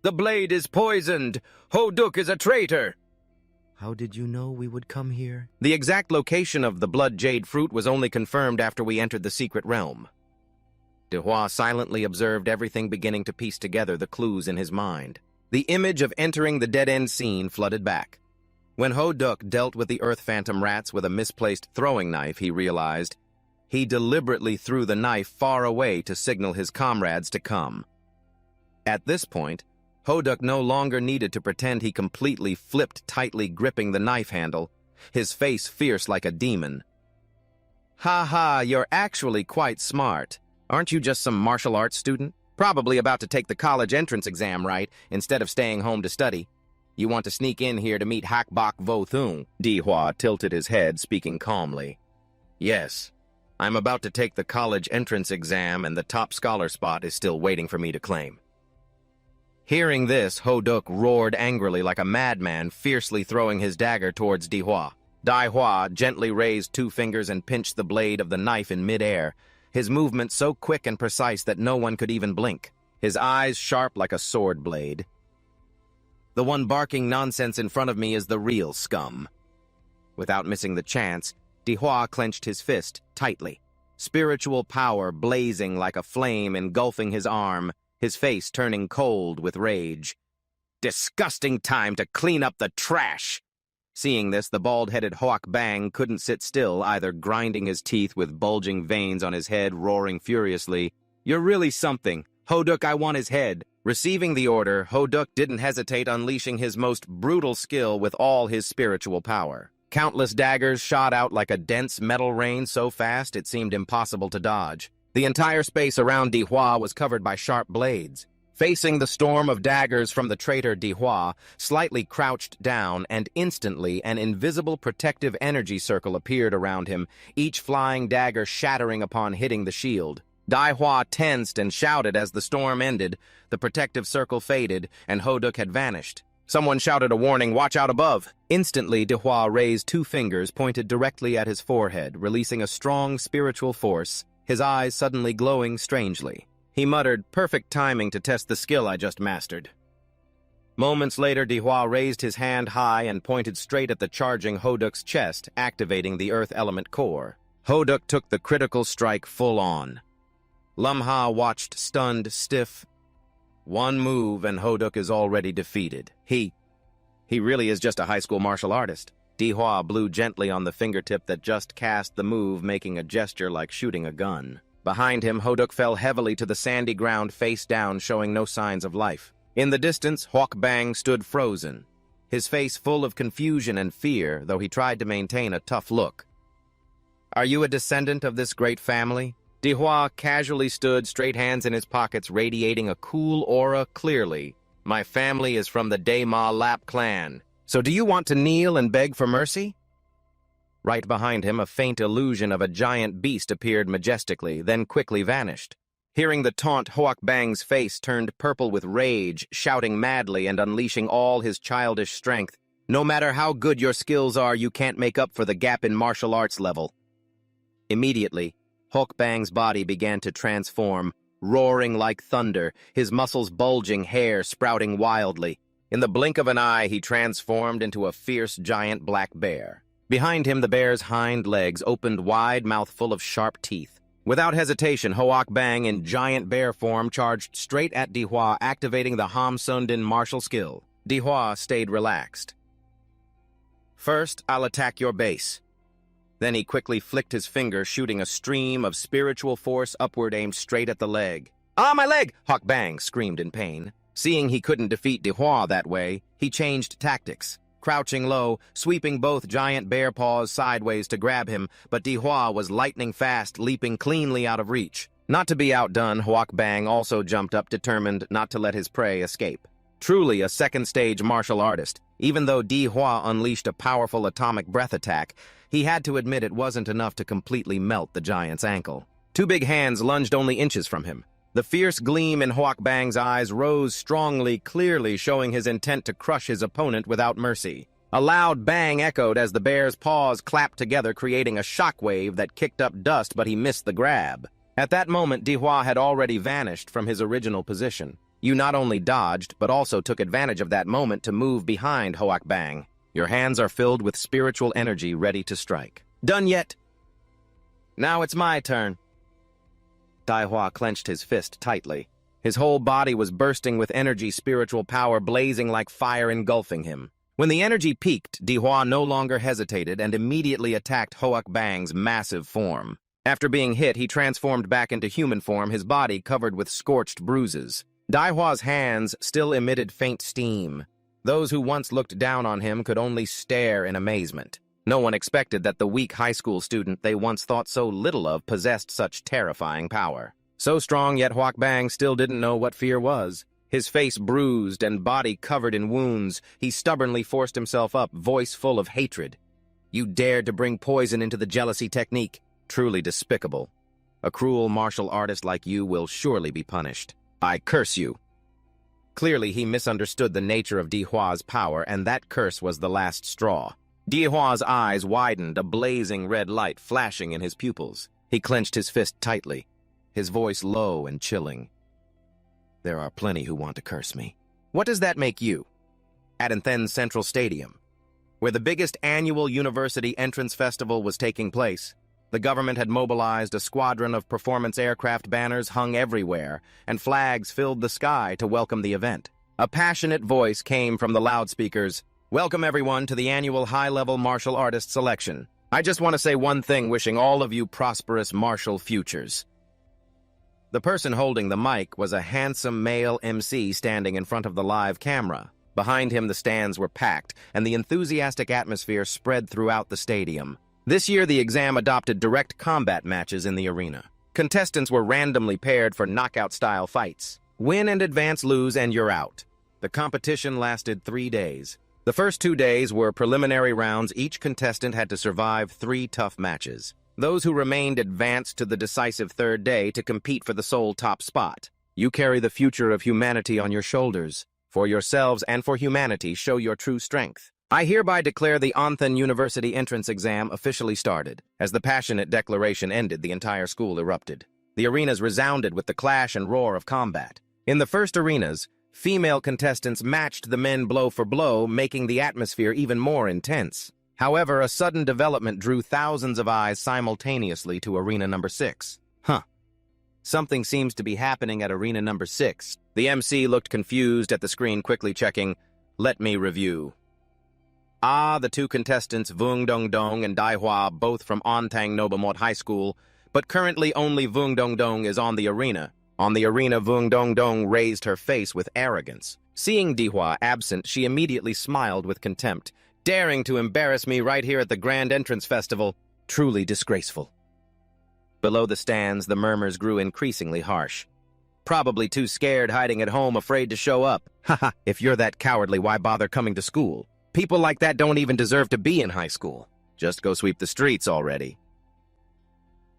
"The blade is poisoned! Ho Duk is a traitor!" "How did you know we would come here?" The exact location of the blood jade fruit was only confirmed after we entered the secret realm. Di Hua silently observed everything, beginning to piece together the clues in his mind. The image of entering the dead-end scene flooded back. When Ho Duk dealt with the Earth Phantom rats with a misplaced throwing knife, he realized he deliberately threw the knife far away to signal his comrades to come. At this point, Ho Duk no longer needed to pretend he completely flipped, tightly gripping the knife handle, his face fierce like a demon. "Ha ha, you're actually quite smart. Aren't you just some martial arts student? Probably about to take the college entrance exam, right, instead of staying home to study. You want to sneak in here to meet Hak Bak Vo Thung." Di Hua tilted his head, speaking calmly. "Yes, I'm about to take the college entrance exam, and the top scholar spot is still waiting for me to claim." Hearing this, Ho Duk roared angrily like a madman, fiercely throwing his dagger towards Di Hua. Dai Hua gently raised 2 fingers and pinched the blade of the knife in midair, his movement so quick and precise that no one could even blink, his eyes sharp like a sword blade. The one barking nonsense in front of me is the real scum. Without missing the chance, Dihua clenched his fist tightly, spiritual power blazing like a flame engulfing his arm, his face turning cold with rage. Disgusting time to clean up the trash! Seeing this, the bald-headed Hoak Bang couldn't sit still, either grinding his teeth with bulging veins on his head, roaring furiously, "You're really something! Hoduk, I want his head!" Receiving the order, Hoduk didn't hesitate, unleashing his most brutal skill with all his spiritual power. Countless daggers shot out like a dense metal rain so fast it seemed impossible to dodge. The entire space around Dihua was covered by sharp blades. Facing the storm of daggers from the traitor Dihua, slightly crouched down, and instantly an invisible protective energy circle appeared around him, each flying dagger shattering upon hitting the shield. Dihua tensed and shouted as the storm ended, the protective circle faded, and Hoduk had vanished. Someone shouted a warning, "Watch out above!" Instantly, Dihua raised 2 fingers pointed directly at his forehead, releasing a strong spiritual force, his eyes suddenly glowing strangely. He muttered, "Perfect timing to test the skill I just mastered." Moments later, Dihua raised his hand high and pointed straight at the charging Hoduk's chest, activating the earth element core. Hoduk took the critical strike full on. Lumha watched stunned, stiff. One move and Hoduk is already defeated. He really is just a high school martial artist. Dihua blew gently on the fingertip that just cast the move, making a gesture like shooting a gun. Behind him, Hoduk fell heavily to the sandy ground face down, showing no signs of life. In the distance, Hoak Bang stood frozen, his face full of confusion and fear, though he tried to maintain a tough look. "Are you a descendant of this great family?" Dihua casually stood, straight hands in his pockets, radiating a cool aura clearly. "My family is from the Daema Lap clan. So do you want to kneel and beg for mercy?" Right behind him, a faint illusion of a giant beast appeared majestically, then quickly vanished. Hearing the taunt, Hoak Bang's face turned purple with rage, shouting madly and unleashing all his childish strength. "No matter how good your skills are, you can't make up for the gap in martial arts level." Immediately, Hoak Bang's body began to transform, roaring like thunder, his muscles bulging, hair sprouting wildly. In the blink of an eye, he transformed into a fierce giant black bear. Behind him, the bear's hind legs opened wide, mouth full of sharp teeth. Without hesitation, Hoak Bang in giant bear form charged straight at Dihua, activating the Ham Sundin martial skill. Dihua stayed relaxed. "First, I'll attack your base." Then he quickly flicked his finger, shooting a stream of spiritual force upward aimed straight at the leg. "Ah, my leg!" Hoak Bang screamed in pain. Seeing he couldn't defeat Dihua that way, he changed tactics. Crouching low, sweeping both giant bear paws sideways to grab him, but Dihua was lightning fast, leaping cleanly out of reach. Not to be outdone, Hoak Bang also jumped up, determined not to let his prey escape. Truly a second-stage martial artist, even though Dihua unleashed a powerful atomic breath attack, he had to admit it wasn't enough to completely melt the giant's ankle. 2 big hands lunged only inches from him. The fierce gleam in Hoak Bang's eyes rose strongly, clearly showing his intent to crush his opponent without mercy. A loud bang echoed as the bear's paws clapped together, creating a shockwave that kicked up dust, but he missed the grab. At that moment, Dihua had already vanished from his original position. You not only dodged, but also took advantage of that moment to move behind Hoak Bang. Your hands are filled with spiritual energy ready to strike. "Done yet?" "Now it's my turn." Dihua clenched his fist tightly. His whole body was bursting with energy, spiritual power blazing like fire engulfing him. When the energy peaked, Dihua no longer hesitated and immediately attacked Hoak Bang's massive form. After being hit, he transformed back into human form, his body covered with scorched bruises. Dihua's hands still emitted faint steam. Those who once looked down on him could only stare in amazement. No one expected that the weak high school student they once thought so little of possessed such terrifying power. So strong, yet Hoak Bang still didn't know what fear was. His face bruised and body covered in wounds, he stubbornly forced himself up, voice full of hatred. "You dared to bring poison into the jealousy technique. Truly despicable. A cruel martial artist like you will surely be punished. I curse you." Clearly, he misunderstood the nature of Dihua's power, and that curse was the last straw. Dihua's eyes widened, a blazing red light flashing in his pupils. He clenched his fist tightly, his voice low and chilling. There are plenty who want to curse me. What does that make you? At Anthen's Central Stadium, where the biggest annual university entrance festival was taking place, the government had mobilized a squadron of performance aircraft banners hung everywhere, and flags filled the sky to welcome the event. A passionate voice came from the loudspeakers. Welcome everyone to the annual high-level martial artist selection. I just want to say one thing, wishing all of you prosperous martial futures. The person holding the mic was a handsome male MC standing in front of the live camera. Behind him, the stands were packed, and the enthusiastic atmosphere spread throughout the stadium. This year, the exam adopted direct combat matches in the arena. Contestants were randomly paired for knockout-style fights. Win and advance, lose, and you're out. The competition lasted 3 days. The first 2 days were preliminary rounds. Each contestant had to survive 3 tough matches. Those who remained advanced to the decisive third day to compete for the sole top spot. You carry the future of humanity on your shoulders. For yourselves and for humanity, show your true strength. I hereby declare the Anthen University entrance exam officially started. As the passionate declaration ended, the entire school erupted. The arenas resounded with the clash and roar of combat. In the first arenas, female contestants matched the men blow for blow, making the atmosphere even more intense. However, a sudden development drew thousands of eyes simultaneously to arena number 6. Something seems to be happening at arena number 6. The MC looked confused at the screen, quickly checking. Let me review. The 2 contestants, Vung Dong Dong and Dai Hua, both from Ontang Nobamot High School, but currently only Vung Dong Dong is on the arena. On the arena, Vung Dong Dong raised her face with arrogance. Seeing Dihua absent, she immediately smiled with contempt. Daring to embarrass me right here at the Grand Entrance Festival. Truly disgraceful. Below the stands, the murmurs grew increasingly harsh. Probably too scared, hiding at home, afraid to show up. Haha, if you're that cowardly, why bother coming to school? People like that don't even deserve to be in high school. Just go sweep the streets already.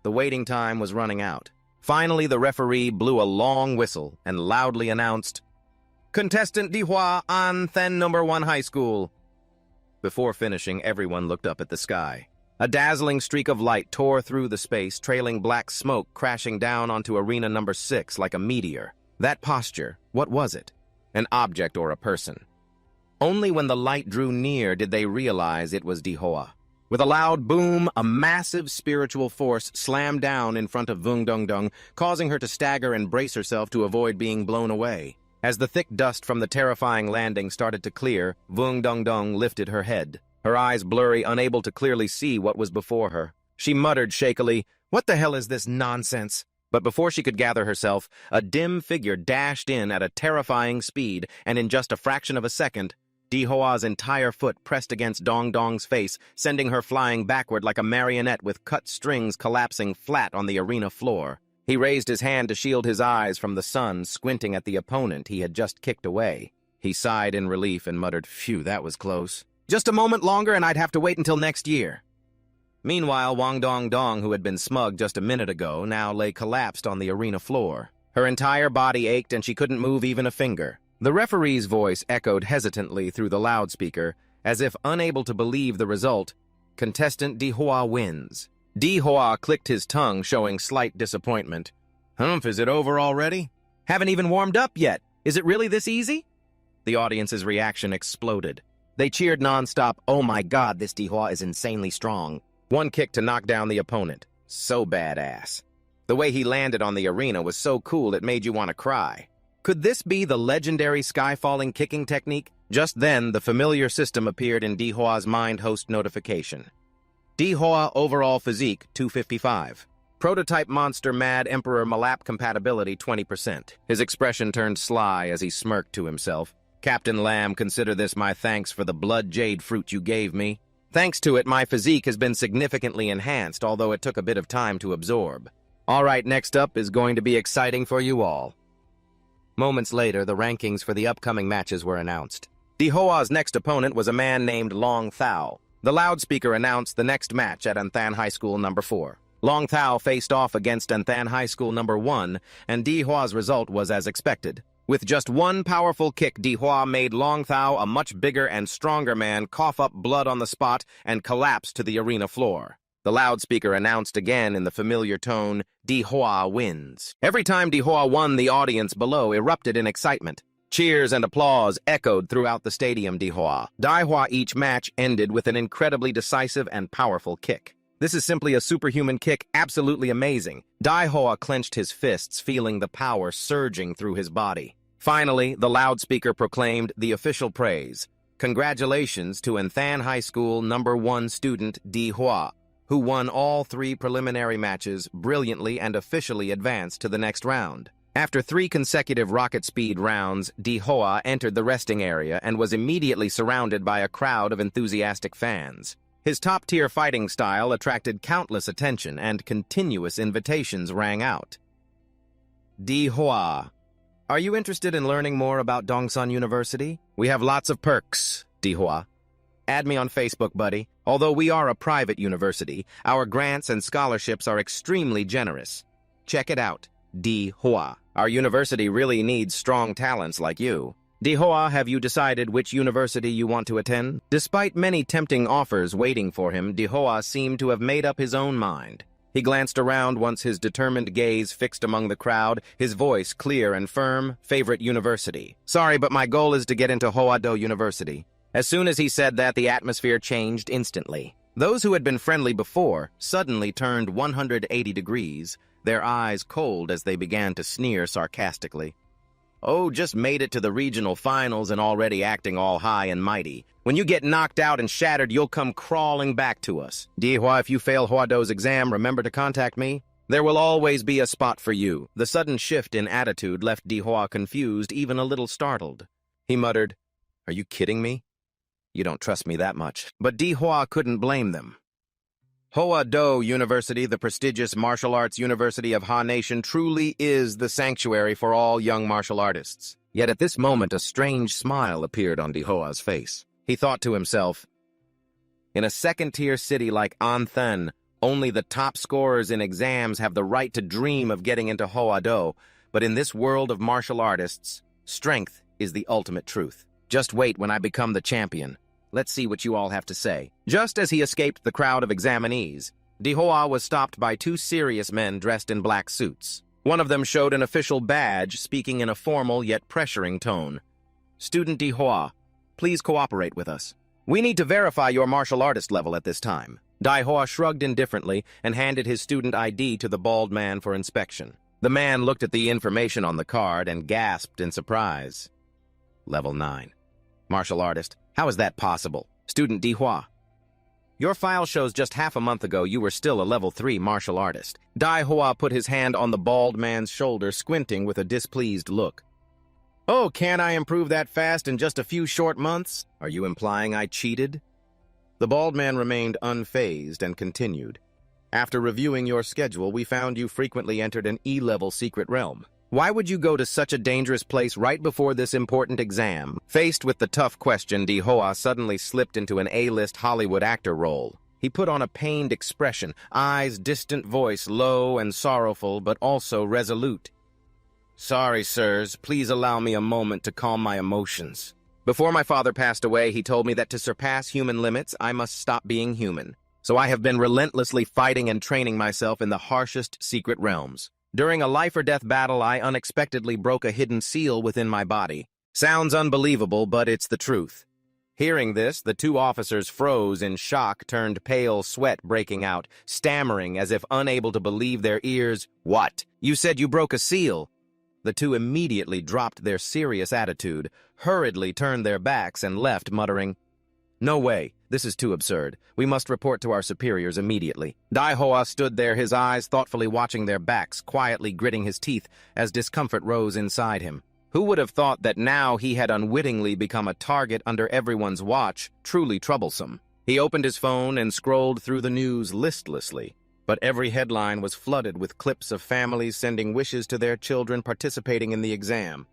The waiting time was running out. Finally, the referee blew a long whistle and loudly announced, Contestant Dihua, Anthen No. 1 High School. Before finishing, everyone looked up at the sky. A dazzling streak of light tore through the space, trailing black smoke crashing down onto arena number 6 like a meteor. That posture, what was it? An object or a person? Only when the light drew near did they realize it was Dihua. With a loud boom, a massive spiritual force slammed down in front of Vung Dong Dong, causing her to stagger and brace herself to avoid being blown away. As the thick dust from the terrifying landing started to clear, Vung Dong Dong lifted her head. Her eyes blurry, unable to clearly see what was before her. She muttered shakily, "What the hell is this nonsense?" But before she could gather herself, a dim figure dashed in at a terrifying speed, and in just a fraction of a second, Dihua's entire foot pressed against Dong Dong's face, sending her flying backward like a marionette with cut strings collapsing flat on the arena floor. He raised his hand to shield his eyes from the sun, squinting at the opponent he had just kicked away. He sighed in relief and muttered, "Phew, that was close. Just a moment longer and I'd have to wait until next year." Meanwhile, Wang Dong Dong, who had been smug just a minute ago, now lay collapsed on the arena floor. Her entire body ached and she couldn't move even a finger. The referee's voice echoed hesitantly through the loudspeaker, as if unable to believe the result. Contestant Dihua wins. Dihua clicked his tongue, showing slight disappointment. "Humph, is it over already? Haven't even warmed up yet. Is it really this easy?" The audience's reaction exploded. They cheered nonstop. "Oh my God, this Dihua is insanely strong." One kick to knock down the opponent. So badass. The way he landed on the arena was so cool it made you want to cry. Could this be the legendary sky-falling kicking technique? Just then, the familiar system appeared in Dihua's mind host notification. Dihua overall physique 255. Prototype monster Mad Emperor Malap compatibility 20%. His expression turned sly as he smirked to himself. "Captain Lamb, consider this my thanks for the blood jade fruit you gave me. Thanks to it, my physique has been significantly enhanced, although it took a bit of time to absorb. All right, next up is going to be exciting for you all." Moments later, the rankings for the upcoming matches were announced. Dihua's next opponent was a man named Long Thao. The loudspeaker announced the next match at Anthan High School No. 4. Long Thao faced off against Anthan High School No. 1, and Dihua's result was as expected. With just one powerful kick, Dihua made Long Thao, a much bigger and stronger man, cough up blood on the spot and collapse to the arena floor. The loudspeaker announced again in the familiar tone, Dihua wins. Every time Dihua won, the audience below erupted in excitement. Cheers and applause echoed throughout the stadium. Dihua each match ended with an incredibly decisive and powerful kick. This is simply a superhuman kick, absolutely amazing. Dihua clenched his fists, feeling the power surging through his body. Finally, the loudspeaker proclaimed the official praise. Congratulations to Anthan High School #1 student Dihua, who won all 3 preliminary matches brilliantly and officially advanced to the next round. After 3 consecutive rocket speed rounds, Dihua entered the resting area and was immediately surrounded by a crowd of enthusiastic fans. His top-tier fighting style attracted countless attention and continuous invitations rang out. Dihua, are you interested in learning more about Dongsun University? We have lots of perks, Dihua. Add me on Facebook, buddy. Although we are a private university, our grants and scholarships are extremely generous. Check it out, Dihua. Our university really needs strong talents like you. Dihua, have you decided which university you want to attend? Despite many tempting offers waiting for him, Dihua seemed to have made up his own mind. He glanced around once, his determined gaze fixed among the crowd, his voice clear and firm. Favorite university. Sorry, but my goal is to get into Hoado University. As soon as he said that, the atmosphere changed instantly. Those who had been friendly before suddenly turned 180 degrees, their eyes cold as they began to sneer sarcastically. Oh, just made it to the regional finals and already acting all high and mighty. When you get knocked out and shattered, you'll come crawling back to us. Dihua, if you fail Huado's exam, remember to contact me. There will always be a spot for you. The sudden shift in attitude left Dihua confused, even a little startled. He muttered, "Are you kidding me? You don't trust me that much." But Dihua couldn't blame them. Hoa Do University, the prestigious martial arts university of Ha Nation, truly is the sanctuary for all young martial artists. Yet at this moment, a strange smile appeared on Dihua's face. He thought to himself, in a second-tier city like Anthan, only the top scorers in exams have the right to dream of getting into Hoa Do, but in this world of martial artists, strength is the ultimate truth. Just wait when I become the champion. Let's see what you all have to say. Just as he escaped the crowd of examinees, Dihua was stopped by 2 serious men dressed in black suits. One of them showed an official badge, speaking in a formal yet pressuring tone. "Student Dihua, please cooperate with us. We need to verify your martial artist level at this time." Dihua shrugged indifferently and handed his student ID to the bald man for inspection. The man looked at the information on the card and gasped in surprise. Level 9. Martial artist. How is that possible? Student Dihua, your file shows just half a month ago you were still a level 3 martial artist. Dihua put his hand on the bald man's shoulder, squinting with a displeased look. Oh, can't I improve that fast in just a few short months? Are you implying I cheated? The bald man remained unfazed and continued. After reviewing your schedule, we found you frequently entered an E-level secret realm. Why would you go to such a dangerous place right before this important exam? Faced with the tough question, Dihua suddenly slipped into an A-list Hollywood actor role. He put on a pained expression, eyes distant, voice low and sorrowful, but also resolute. Sorry, sirs, please allow me a moment to calm my emotions. Before my father passed away, he told me that to surpass human limits, I must stop being human. So I have been relentlessly fighting and training myself in the harshest secret realms. During a life-or-death battle, I unexpectedly broke a hidden seal within my body. Sounds unbelievable, but it's the truth. Hearing this, the 2 officers froze in shock, turned pale, sweat breaking out, stammering as if unable to believe their ears. What? You said you broke a seal? The 2 immediately dropped their serious attitude, hurriedly turned their backs, and left, muttering, No way. This is too absurd. We must report to our superiors immediately. Dihua stood there, his eyes thoughtfully watching their backs, quietly gritting his teeth as discomfort rose inside him. Who would have thought that now he had unwittingly become a target under everyone's watch, truly troublesome. He opened his phone and scrolled through the news listlessly, but every headline was flooded with clips of families sending wishes to their children participating in the exam.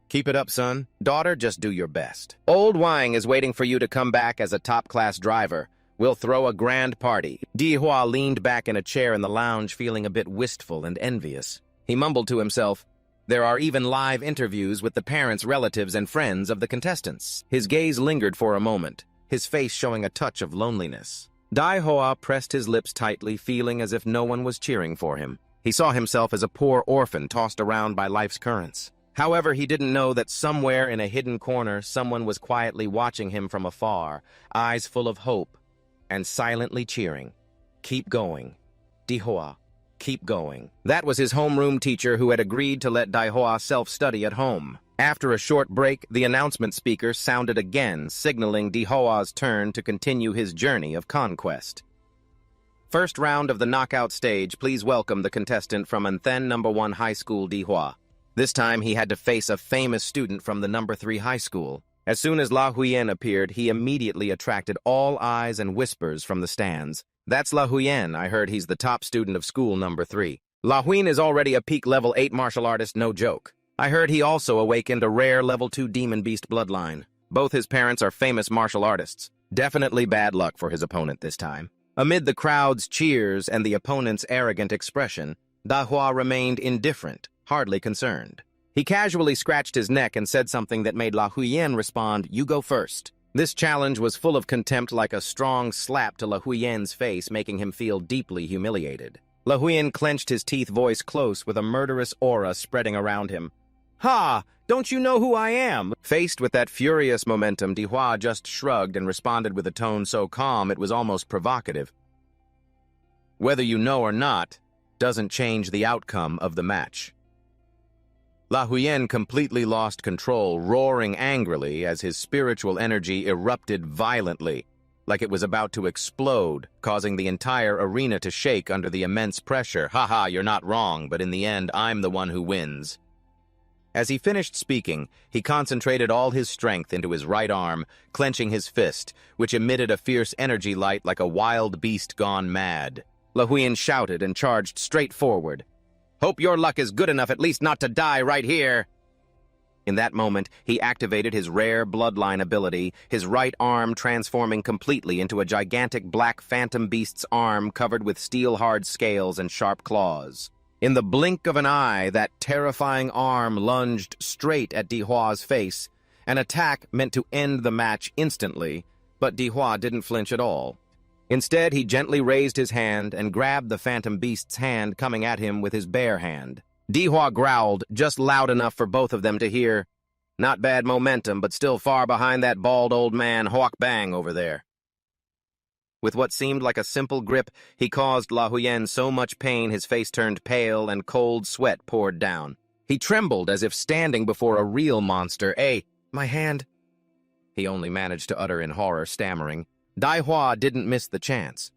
Keep it up, son. Daughter, just do your best. Old Wang is waiting for you to come back as a top-class driver. We'll throw a grand party. Dihua leaned back in a chair in the lounge, feeling a bit wistful and envious. He mumbled to himself, There are even live interviews with the parents, relatives, and friends of the contestants. His gaze lingered for a moment, his face showing a touch of loneliness. Daihua pressed his lips tightly, feeling as if no one was cheering for him. He saw himself as a poor orphan tossed around by life's currents. However, he didn't know that somewhere in a hidden corner, someone was quietly watching him from afar, eyes full of hope, and silently cheering. Keep going. Daihua, keep going. That was his homeroom teacher who had agreed to let Daihua self-study at home. After a short break, the announcement speaker sounded again, signaling Daihua's turn to continue his journey of conquest. First round of the knockout stage, please welcome the contestant from Anthen No. 1 High School, Daihua. This time he had to face a famous student from the No. 3 high school. As soon as La Huyen appeared, he immediately attracted all eyes and whispers from the stands. That's La Huyen. I heard he's the top student of school No. 3. La Huyen is already a peak level 8 martial artist, no joke. I heard he also awakened a rare level 2 demon beast bloodline. Both his parents are famous martial artists. Definitely bad luck for his opponent this time. Amid the crowd's cheers and the opponent's arrogant expression, Daihua remained indifferent, hardly concerned. He casually scratched his neck and said something that made La Huyen respond, "You go first." This challenge was full of contempt, like a strong slap to La Huyen's face, making him feel deeply humiliated. La Huyen clenched his teeth, voice close, with a murderous aura spreading around him. "Ha! Don't you know who I am?" Faced with that furious momentum, Daihua just shrugged and responded with a tone so calm it was almost provocative. "Whether you know or not doesn't change the outcome of the match." La Huyen completely lost control, roaring angrily as his spiritual energy erupted violently, like it was about to explode, causing the entire arena to shake under the immense pressure. "Haha, you're not wrong, but in the end, I'm the one who wins." As he finished speaking, he concentrated all his strength into his right arm, clenching his fist, which emitted a fierce energy light like a wild beast gone mad. La Huyen shouted and charged straight forward. "Hope your luck is good enough at least not to die right here." In that moment, he activated his rare bloodline ability, his right arm transforming completely into a gigantic black phantom beast's arm covered with steel-hard scales and sharp claws. In the blink of an eye, that terrifying arm lunged straight at Daihua's face, an attack meant to end the match instantly, but Daihua didn't flinch at all. Instead, he gently raised his hand and grabbed the phantom beast's hand, coming at him with his bare hand. Daihua growled, just loud enough for both of them to hear. Not bad momentum, but still far behind that bald old man Hawk Bang over there. With what seemed like a simple grip, he caused La Huyen so much pain his face turned pale and cold sweat poured down. He trembled as if standing before a real monster. My hand," he only managed to utter in horror, stammering. Daihua didn't miss the chance.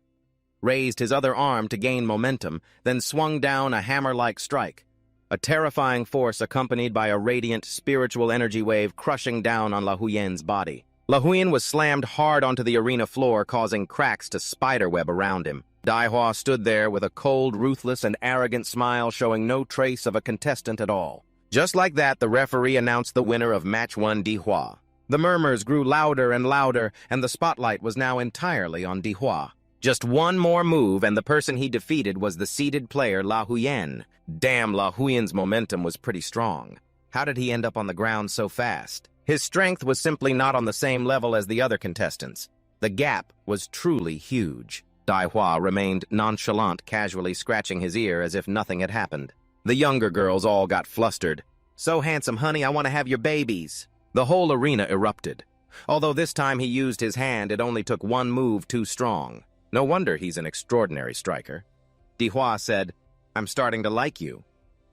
Raised his other arm to gain momentum, then swung down a hammer-like strike. A terrifying force accompanied by a radiant spiritual energy wave crushing down on La Huyen's body. La Huyen was slammed hard onto the arena floor, causing cracks to spiderweb around him. Daihua stood there with a cold, ruthless, and arrogant smile, showing no trace of a contestant at all. Just like that, the referee announced the winner of Match 1, Daihua. The murmurs grew louder and louder, and the spotlight was now entirely on Daihua. Just one more move, and the person he defeated was the seeded player La Huyen. Damn, La Huyen's momentum was pretty strong. How did he end up on the ground so fast? His strength was simply not on the same level as the other contestants. The gap was truly huge. Daihua remained nonchalant, casually scratching his ear as if nothing had happened. The younger girls all got flustered. "So handsome, honey, I want to have your babies." The whole arena erupted. Although this time he used his hand, it only took one move too strong. No wonder he's an extraordinary striker. Daihua said, "I'm starting to like you."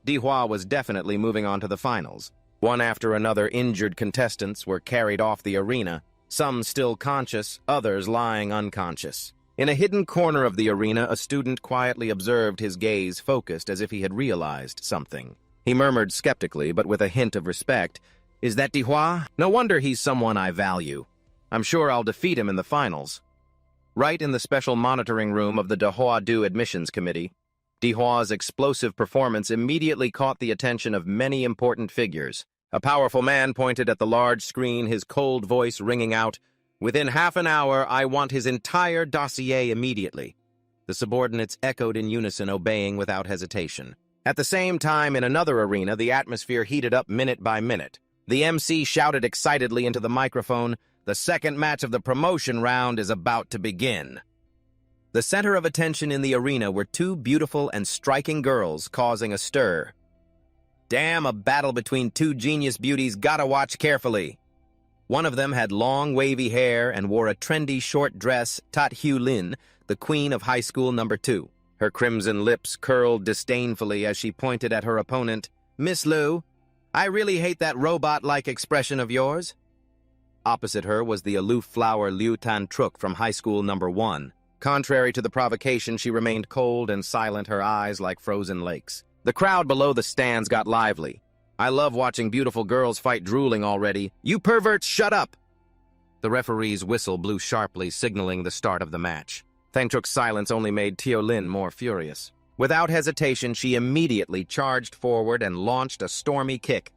Daihua was definitely moving on to the finals. One after another, injured contestants were carried off the arena, some still conscious, others lying unconscious. In a hidden corner of the arena, a student quietly observed, his gaze focused as if he had realized something. He murmured skeptically, but with a hint of respect, "Is that Daihua? No wonder he's someone I value. I'm sure I'll defeat him in the finals." Right in the special monitoring room of the Daihua-do admissions committee, Daihua's explosive performance immediately caught the attention of many important figures. A powerful man pointed at the large screen, his cold voice ringing out, "Within half an hour, I want his entire dossier immediately." The subordinates echoed in unison, obeying without hesitation. At the same time, in another arena, the atmosphere heated up minute by minute. The MC shouted excitedly into the microphone, "The second match of the promotion round is about to begin." The center of attention in the arena were two beautiful and striking girls causing a stir. Damn, a battle between two genius beauties, gotta watch carefully. One of them had long, wavy hair and wore a trendy short dress, Tat Hugh Lin, the queen of high school number 2. Her crimson lips curled disdainfully as she pointed at her opponent. "Miss Liu, I really hate that robot-like expression of yours." Opposite her was the aloof flower Liu Tan-truk from high school number 1. Contrary to the provocation, she remained cold and silent, her eyes like frozen lakes. The crowd below the stands got lively. "I love watching beautiful girls fight, drooling already. You perverts, shut up!" The referee's whistle blew sharply, signaling the start of the match. Tan-truk's silence only made Teo Lin more furious. Without hesitation, she immediately charged forward and launched a stormy kick.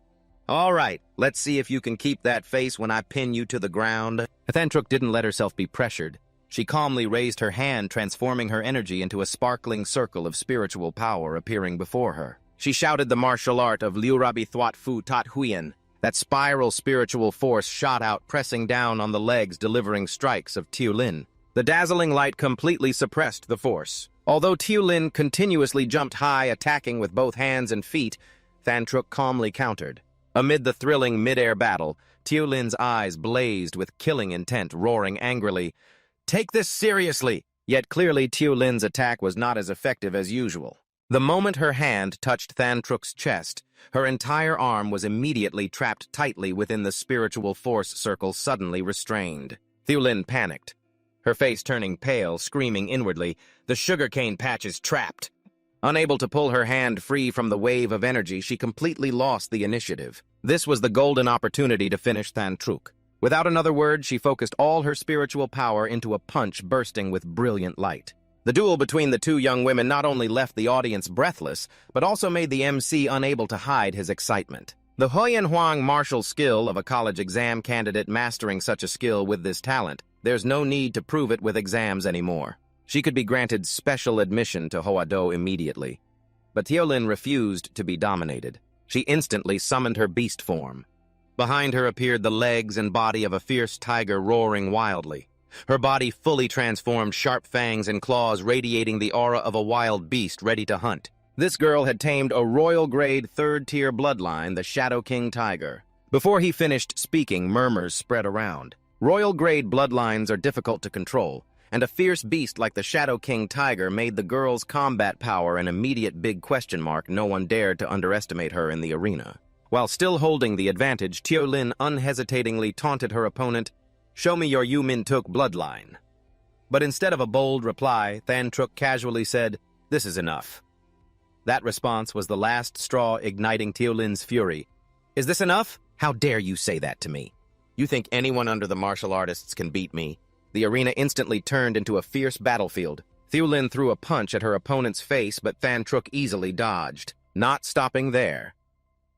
"All right, let's see if you can keep that face when I pin you to the ground." Tan-truk didn't let herself be pressured. She calmly raised her hand, transforming her energy into a sparkling circle of spiritual power appearing before her. She shouted the martial art of Liu Rabi Thuat Fu Tat Huyen. That spiral spiritual force shot out, pressing down on the legs, delivering strikes of Teo Lin. The dazzling light completely suppressed the force. Although Teo Lin continuously jumped high, attacking with both hands and feet, Tan-truk calmly countered. Amid the thrilling mid-air battle, Teo Lin's eyes blazed with killing intent, roaring angrily, "Take this seriously!" Yet clearly Teo Lin's attack was not as effective as usual. The moment her hand touched Tan-truk's chest, her entire arm was immediately trapped tightly within the spiritual force circle, suddenly restrained. Teo Lin panicked, her face turning pale, screaming inwardly, "The sugarcane patch is trapped!" Unable to pull her hand free from the wave of energy, she completely lost the initiative. This was the golden opportunity to finish Tan-truk. Without another word, she focused all her spiritual power into a punch bursting with brilliant light. The duel between the two young women not only left the audience breathless, but also made the MC unable to hide his excitement. The Huyen Huang martial skill of a college exam candidate mastering such a skill with this talent, there's no need to prove it with exams anymore. She could be granted special admission to Hoado immediately. But Teo Lin refused to be dominated. She instantly summoned her beast form. Behind her appeared the legs and body of a fierce tiger roaring wildly. Her body fully transformed, sharp fangs and claws radiating the aura of a wild beast ready to hunt. This girl had tamed a royal-grade third-tier bloodline, the Shadow King Tiger. Before he finished speaking, murmurs spread around. Royal-grade bloodlines are difficult to control, and a fierce beast like the Shadow King Tiger made the girl's combat power an immediate big question mark. No one dared to underestimate her in the arena. While still holding the advantage, Teo Lin unhesitatingly taunted her opponent, "Show me your Yu Min-tuk bloodline." But instead of a bold reply, Tan-truk casually said, "This is enough." That response was the last straw, igniting Teo Lin's fury. "Is this enough? How dare you say that to me? You think anyone under the martial artists can beat me?" The arena instantly turned into a fierce battlefield. Teo Lin threw a punch at her opponent's face, but Tan-truk easily dodged. Not stopping there,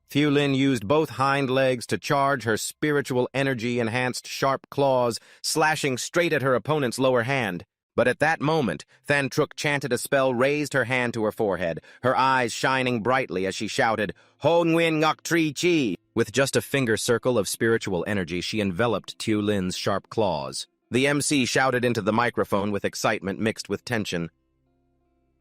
Teo Lin used both hind legs to charge her spiritual energy-enhanced sharp claws, slashing straight at her opponent's lower hand. But at that moment, Tan-truk chanted a spell, raised her hand to her forehead, her eyes shining brightly as she shouted, "Ho Nguyen Ngok Tri Chi!" With just a finger circle of spiritual energy, she enveloped Teo Lin's sharp claws. The MC shouted into the microphone with excitement mixed with tension.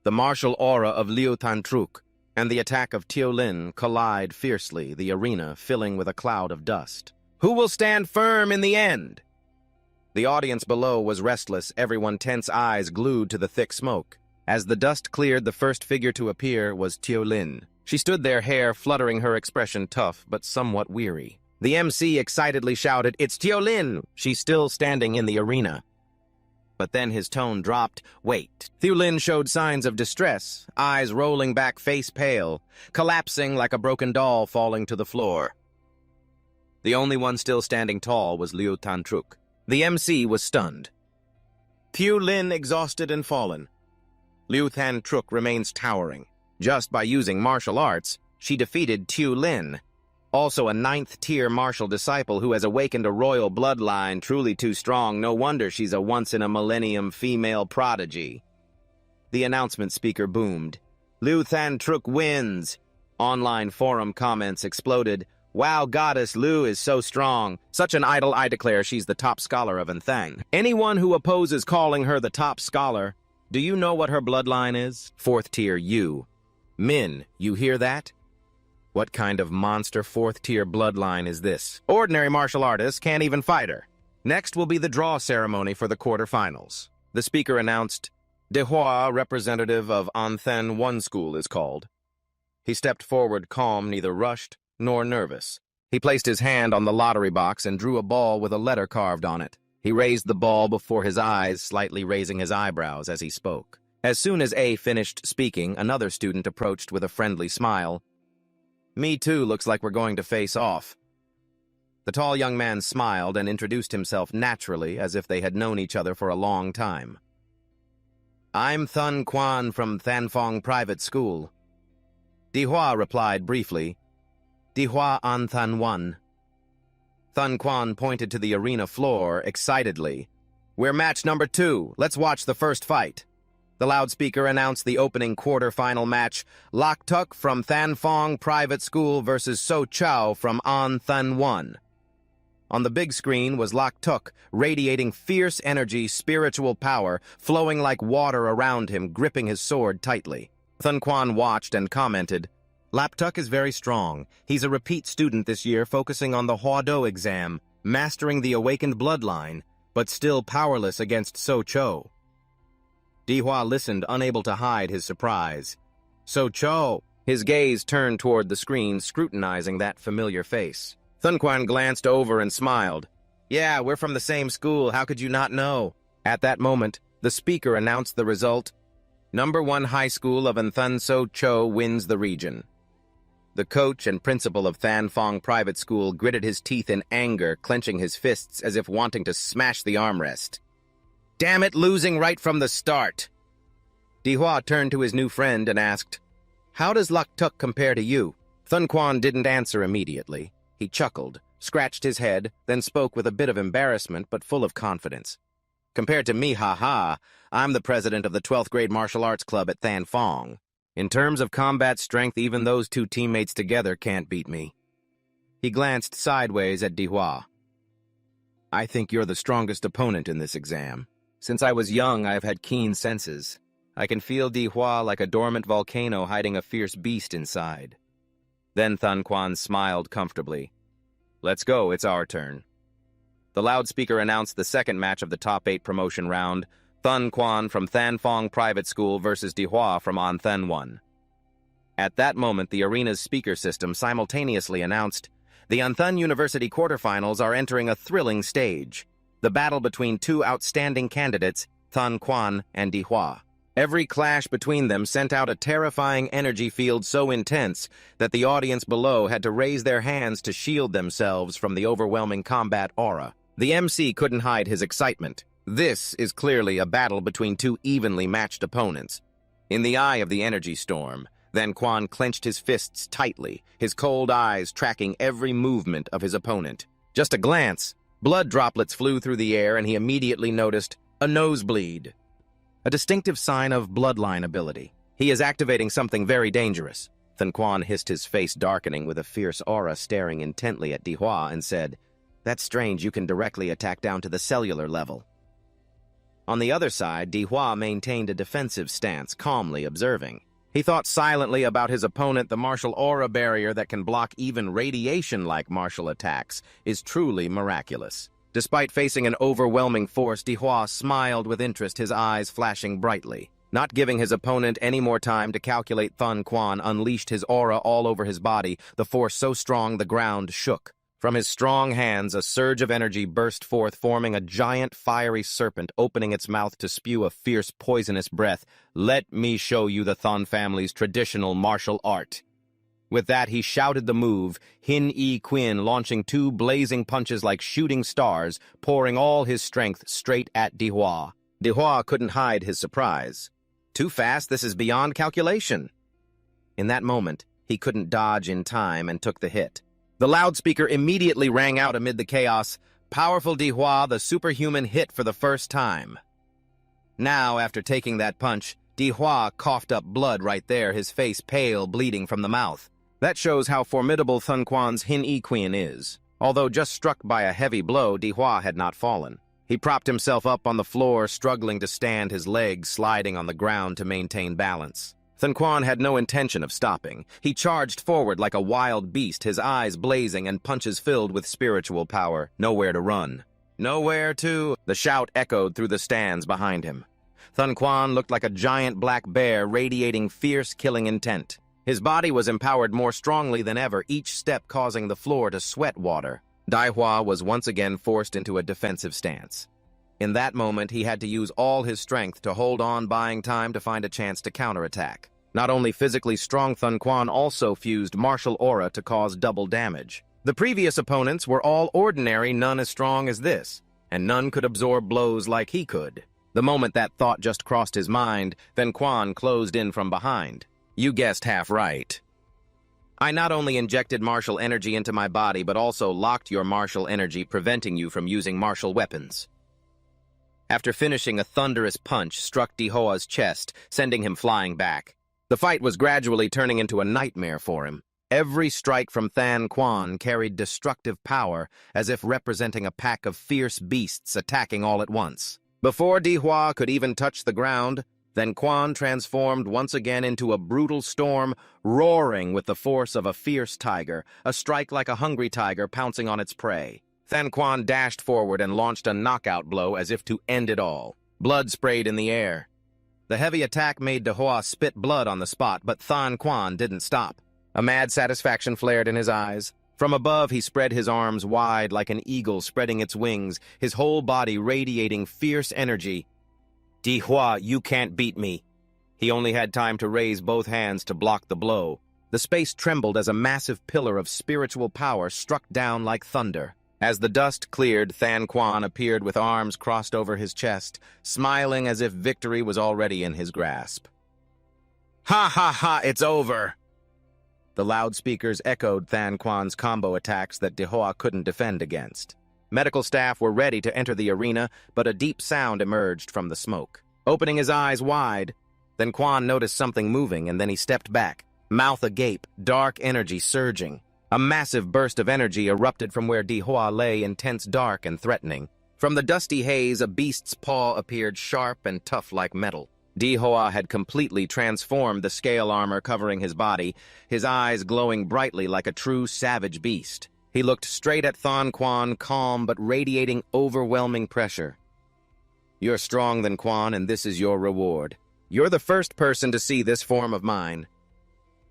The martial aura of Liu Tan-truk and the attack of Teo Lin collide fiercely, the arena filling with a cloud of dust. Who will stand firm in the end? The audience below was restless, everyone tense, eyes glued to the thick smoke. As the dust cleared, the first figure to appear was Teo Lin. She stood there, hair fluttering, her expression tough but somewhat weary. The MC excitedly shouted, "It's Teo Lin!" She's still standing in the arena. But then his tone dropped. "Wait." Teo Lin showed signs of distress, eyes rolling back, face pale, collapsing like a broken doll falling to the floor. The only one still standing tall was Liu Tan-truk. The MC was stunned. Teo Lin exhausted and fallen. Liu Tan-truk remains towering. Just by using martial arts, she defeated Teo Lin, also a 9th-tier martial disciple who has awakened a royal bloodline truly too strong. No wonder she's a once-in-a-millennium female prodigy. The announcement speaker boomed. Liu Than Truk wins. Online forum comments exploded. Wow, goddess Liu is so strong. Such an idol, I declare she's the top scholar of Anthang. Anyone who opposes calling her the top scholar, do you know what her bloodline is? 4th tier Yu. Min, you hear that? What kind of monster 4th tier bloodline is this? Ordinary martial artists can't even fight her. Next will be the draw ceremony for the quarterfinals. The speaker announced, Dehua, representative of Anthen 1 school, is called. He stepped forward calm, neither rushed nor nervous. He placed his hand on the lottery box and drew a ball with a letter carved on it. He raised the ball before his eyes, slightly raising his eyebrows as he spoke. As soon as A finished speaking, another student approached with a friendly smile. Me too, looks like we're going to face off. The tall young man smiled and introduced himself naturally, as if they had known each other for a long time. I'm Thun Quan from Thanfong Private School. Dihua replied briefly, Dihua An Than 1. Thun Quan pointed to the arena floor excitedly. We're match number 2. Let's watch the first fight. The loudspeaker announced the opening quarter-final match, Lak Tuk from Thanfong Private School versus So Chao from An Than 1. On the big screen was Lak Tuk, radiating fierce energy, spiritual power, flowing like water around him, gripping his sword tightly. Thun Quan watched and commented, Lak Tuk is very strong. He's a repeat student this year, focusing on the Huado exam, mastering the awakened bloodline, but still powerless against So Cho. Dihua listened, unable to hide his surprise. So Cho! His gaze turned toward the screen, scrutinizing that familiar face. Thun Quan glanced over and smiled. Yeah, we're from the same school. How could you not know? At that moment, the speaker announced the result. Number 1 high school of Anthun So Cho wins the region. The coach and principal of Thanfong Private School gritted his teeth in anger, clenching his fists as if wanting to smash the armrest. Damn it, losing right from the start! Dihua turned to his new friend and asked, How does Lak Tuk compare to you? Thun Quan didn't answer immediately. He chuckled, scratched his head, then spoke with a bit of embarrassment but full of confidence. Compared to me, ha-ha, I'm the president of the 12th grade martial arts club at Thanfong. In terms of combat strength, even those 2 teammates together can't beat me. He glanced sideways at Dihua. I think you're the strongest opponent in this exam. Since I was young, I've had keen senses. I can feel Dihua like a dormant volcano hiding a fierce beast inside. Then Thun Quan smiled comfortably. Let's go, it's our turn. The loudspeaker announced the second match of the top 8 promotion round, Thun Quan from Thanfong Private School versus Dihua from Anthen 1. At that moment, the arena's speaker system simultaneously announced, the Anthun University quarterfinals are entering a thrilling stage, the battle between 2 outstanding candidates, Thun Quan and Dihua. Every clash between them sent out a terrifying energy field so intense that the audience below had to raise their hands to shield themselves from the overwhelming combat aura. The MC couldn't hide his excitement. This is clearly a battle between 2 evenly matched opponents. In the eye of the energy storm, Thun Quan clenched his fists tightly, his cold eyes tracking every movement of his opponent. Just a glance, blood droplets flew through the air and he immediately noticed a nosebleed. A distinctive sign of bloodline ability. He is activating something very dangerous. Thun Quan hissed, his face darkening with a fierce aura, staring intently at Dihua and said, That's strange, you can directly attack down to the cellular level. On the other side, Dihua maintained a defensive stance, calmly observing. He thought silently about his opponent. The martial aura barrier that can block even radiation-like martial attacks is truly miraculous. Despite facing an overwhelming force, Dihua smiled with interest, his eyes flashing brightly. Not giving his opponent any more time to calculate, Thun Quan unleashed his aura all over his body, the force so strong the ground shook. From his strong hands, a surge of energy burst forth, forming a giant fiery serpent, opening its mouth to spew a fierce, poisonous breath. Let me show you the Thun family's traditional martial art. With that, he shouted the move, Hin E Quin, launching 2 blazing punches like shooting stars, pouring all his strength straight at Dihua. Dihua couldn't hide his surprise. Too fast, this is beyond calculation. In that moment, he couldn't dodge in time and took the hit. The loudspeaker immediately rang out amid the chaos, Powerful Dihua, the superhuman hit for the first time. Now, after taking that punch, Dihua coughed up blood right there, his face pale, bleeding from the mouth. That shows how formidable Thun Quan's Hin Yi Qian is. Although just struck by a heavy blow, Dihua had not fallen. He propped himself up on the floor, struggling to stand, his legs sliding on the ground to maintain balance. Thun Quan had no intention of stopping. He charged forward like a wild beast, his eyes blazing and punches filled with spiritual power. Nowhere to run. Nowhere to... The shout echoed through the stands behind him. Thun Quan looked like a giant black bear radiating fierce killing intent. His body was empowered more strongly than ever, each step causing the floor to sweat water. Dihua was once again forced into a defensive stance. In that moment, he had to use all his strength to hold on, buying time to find a chance to counterattack. Not only physically strong, Thun Quan also fused martial aura to cause double damage. The previous opponents were all ordinary, none as strong as this, and none could absorb blows like he could. The moment that thought just crossed his mind, Thun Quan closed in from behind. You guessed half right. I not only injected martial energy into my body, but also locked your martial energy, preventing you from using martial weapons. After finishing, a thunderous punch struck Dihua's chest, sending him flying back. The fight was gradually turning into a nightmare for him. Every strike from Thun Quan carried destructive power, as if representing a pack of fierce beasts attacking all at once. Before Dihua could even touch the ground, Thun Quan transformed once again into a brutal storm, roaring with the force of a fierce tiger, a strike like a hungry tiger pouncing on its prey. Thun Quan dashed forward and launched a knockout blow as if to end it all. Blood sprayed in the air. The heavy attack made Dihua spit blood on the spot, but Thun Quan didn't stop. A mad satisfaction flared in his eyes. From above, he spread his arms wide like an eagle spreading its wings, his whole body radiating fierce energy. Dihua, you can't beat me. He only had time to raise both hands to block the blow. The space trembled as a massive pillar of spiritual power struck down like thunder. As the dust cleared, Thun Quan appeared with arms crossed over his chest, smiling as if victory was already in his grasp. Ha ha ha, it's over! The loudspeakers echoed Thun Quan's combo attacks that Dihua couldn't defend against. Medical staff were ready to enter the arena, but a deep sound emerged from the smoke. Opening his eyes wide, Thun Quan noticed something moving, and then he stepped back, mouth agape, dark energy surging. A massive burst of energy erupted from where Dihua lay, intense, dark, and threatening. From the dusty haze, a beast's paw appeared sharp and tough like metal. Dihua had completely transformed the scale armor covering his body, his eyes glowing brightly like a true savage beast. He looked straight at Thun Quan, calm but radiating overwhelming pressure. You're strong, Thun Quan, and this is your reward. You're the first person to see this form of mine.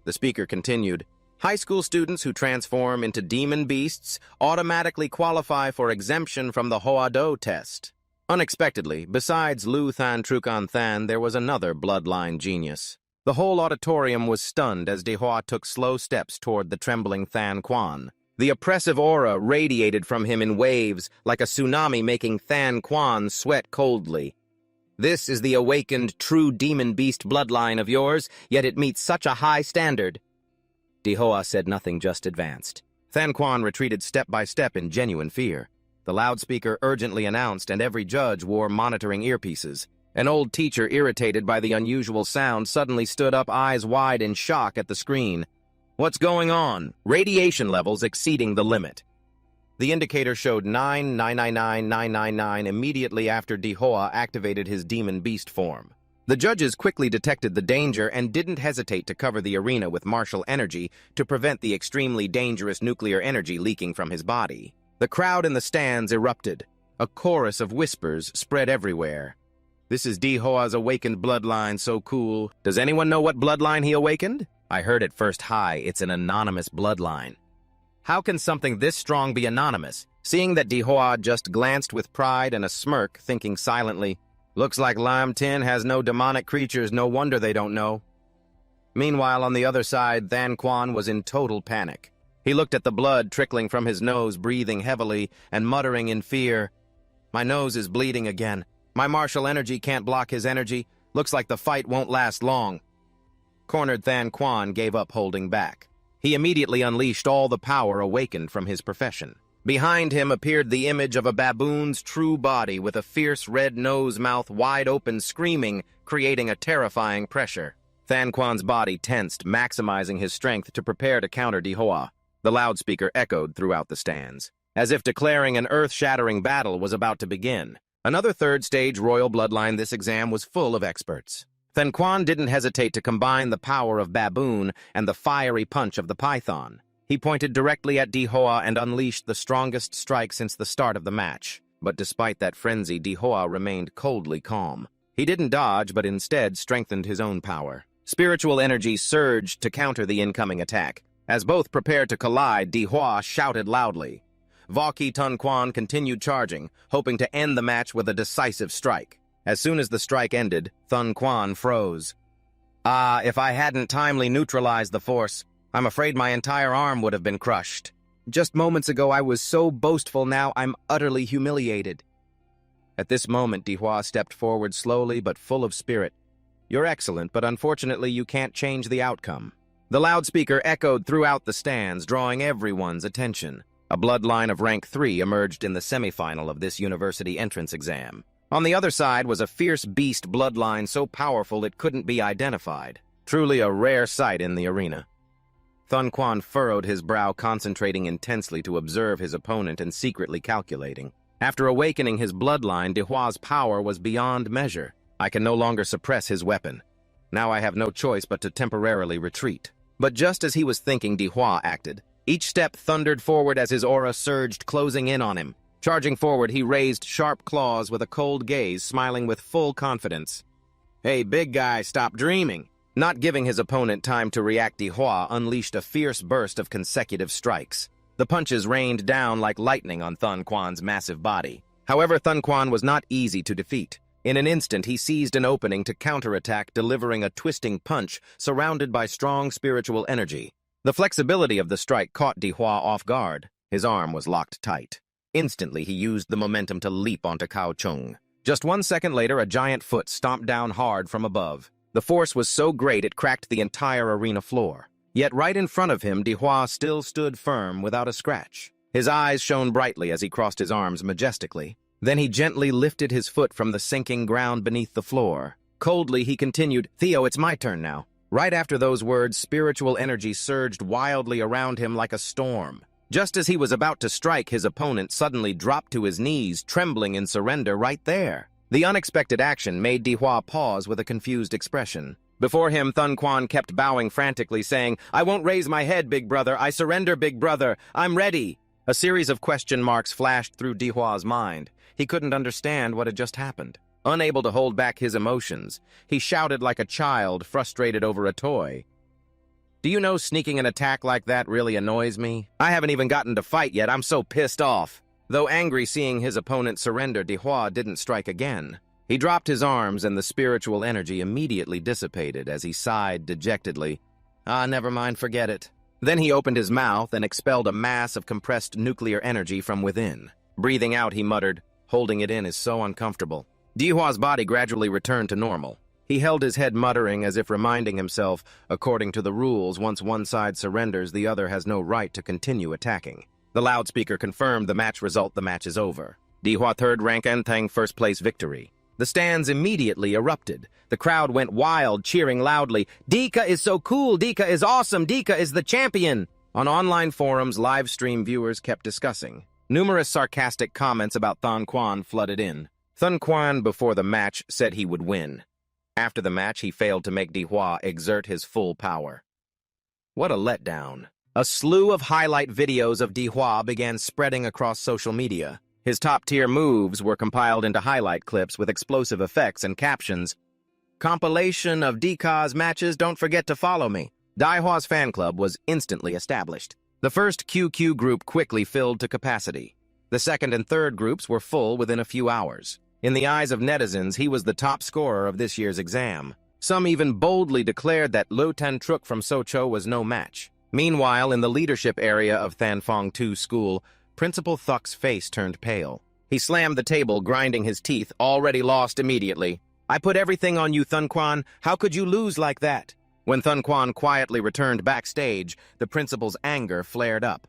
The speaker continued. High school students who transform into demon beasts automatically qualify for exemption from the Hoado test. Unexpectedly, besides Lu Than Trukan Than, there was another bloodline genius. The whole auditorium was stunned as Dihua took slow steps toward the trembling Thun Quan. The oppressive aura radiated from him in waves, like a tsunami, making Thun Quan sweat coldly. This is the awakened, true demon beast bloodline of yours, yet it meets such a high standard. Dihua said nothing, just advanced. Thun Quan retreated step by step in genuine fear. The loudspeaker urgently announced, and every judge wore monitoring earpieces. An old teacher, irritated by the unusual sound, suddenly stood up, eyes wide in shock at the screen. What's going on? Radiation levels exceeding the limit. The indicator showed 9999999 immediately after Dihua activated his demon beast form. The judges quickly detected the danger and didn't hesitate to cover the arena with martial energy to prevent the extremely dangerous nuclear energy leaking from his body. The crowd in the stands erupted. A chorus of whispers spread everywhere. This is Dihua's awakened bloodline, so cool. Does anyone know what bloodline he awakened? I heard it first. Hi, it's an anonymous bloodline. How can something this strong be anonymous? Seeing that Dihua just glanced with pride and a smirk, thinking silently, looks like Lam Tin has no demonic creatures, no wonder they don't know. Meanwhile, on the other side, Thun Quan was in total panic. He looked at the blood trickling from his nose, breathing heavily and muttering in fear. My nose is bleeding again. My martial energy can't block his energy. Looks like the fight won't last long. Cornered Thun Quan gave up holding back. He immediately unleashed all the power awakened from his profession. Behind him appeared the image of a baboon's true body with a fierce red nose, mouth wide open, screaming, creating a terrifying pressure. Than Quan's body tensed, maximizing his strength to prepare to counter Dihua. The loudspeaker echoed throughout the stands, as if declaring an earth-shattering battle was about to begin. Another third-stage royal bloodline, this exam was full of experts. Than Quan didn't hesitate to combine the power of baboon and the fiery punch of the python. He pointed directly at Dihua and unleashed the strongest strike since the start of the match. But despite that frenzy, Dihua remained coldly calm. He didn't dodge, but instead strengthened his own power. Spiritual energy surged to counter the incoming attack. As both prepared to collide, Dihua shouted loudly. Vaki Tun Quan continued charging, hoping to end the match with a decisive strike. As soon as the strike ended, Tun Quan froze. If I hadn't timely neutralized the force, I'm afraid my entire arm would have been crushed. Just moments ago I was so boastful, now I'm utterly humiliated. At this moment, Dihua stepped forward slowly but full of spirit. You're excellent, but unfortunately you can't change the outcome. The loudspeaker echoed throughout the stands, drawing everyone's attention. A bloodline of rank 3 emerged in the semifinal of this university entrance exam. On the other side was a fierce beast bloodline so powerful it couldn't be identified. Truly a rare sight in the arena. Tun Quan furrowed his brow, concentrating intensely to observe his opponent and secretly calculating. After awakening his bloodline, Dihua's power was beyond measure. I can no longer suppress his weapon. Now I have no choice but to temporarily retreat. But just as he was thinking, Dihua acted. Each step thundered forward as his aura surged, closing in on him. Charging forward, he raised sharp claws with a cold gaze, smiling with full confidence. Hey, big guy, stop dreaming. Not giving his opponent time to react, Dihua unleashed a fierce burst of consecutive strikes. The punches rained down like lightning on Tun Quan's massive body. However, Tun Quan was not easy to defeat. In an instant, he seized an opening to counterattack, delivering a twisting punch surrounded by strong spiritual energy. The flexibility of the strike caught Dihua off guard. His arm was locked tight. Instantly, he used the momentum to leap onto Cao Chung. Just 1 second later, a giant foot stomped down hard from above. The force was so great it cracked the entire arena floor. Yet right in front of him, Dihua still stood firm without a scratch. His eyes shone brightly as he crossed his arms majestically. Then he gently lifted his foot from the sinking ground beneath the floor. Coldly, he continued, "Theo, it's my turn now." Right after those words, spiritual energy surged wildly around him like a storm. Just as he was about to strike, his opponent suddenly dropped to his knees, trembling in surrender right there. The unexpected action made Dihua pause with a confused expression. Before him, Tun Quan kept bowing frantically, saying, "I won't raise my head, big brother. I surrender, big brother. I'm ready." A series of question marks flashed through Dihua's mind. He couldn't understand what had just happened. Unable to hold back his emotions, he shouted like a child frustrated over a toy. "Do you know sneaking an attack like that really annoys me? I haven't even gotten to fight yet. I'm so pissed off." Though angry seeing his opponent surrender, Dihua didn't strike again. He dropped his arms and the spiritual energy immediately dissipated as he sighed dejectedly. Never mind, forget it." Then he opened his mouth and expelled a mass of compressed nuclear energy from within. Breathing out, he muttered, "Holding it in is so uncomfortable." Dihua's body gradually returned to normal. He held his head, muttering as if reminding himself, according to the rules, once one side surrenders, the other has no right to continue attacking. The loudspeaker confirmed the match result. The match is over. Dihua third rank and Tang first place victory. The stands immediately erupted. The crowd went wild, cheering loudly, "Dika is so cool! Dika is awesome! Dika is the champion!" On online forums, live stream viewers kept discussing. Numerous sarcastic comments about Tun Quan flooded in. Tun Quan, before the match, said he would win. After the match, he failed to make Dihua exert his full power. What a letdown. A slew of highlight videos of Dihua began spreading across social media. His top-tier moves were compiled into highlight clips with explosive effects and captions. "Compilation of Dika's matches, don't forget to follow me." Dihua's fan club was instantly established. The first QQ group quickly filled to capacity. The second and third groups were full within a few hours. In the eyes of netizens, he was the top scorer of this year's exam. Some even boldly declared that Lo Tan Truk from Socho was no match. Meanwhile, in the leadership area of Thanfong 2 School, Principal Thuk's face turned pale. He slammed the table, grinding his teeth, already lost immediately. "I put everything on you, Tun Quan. How could you lose like that?" When Tun Quan quietly returned backstage, the principal's anger flared up.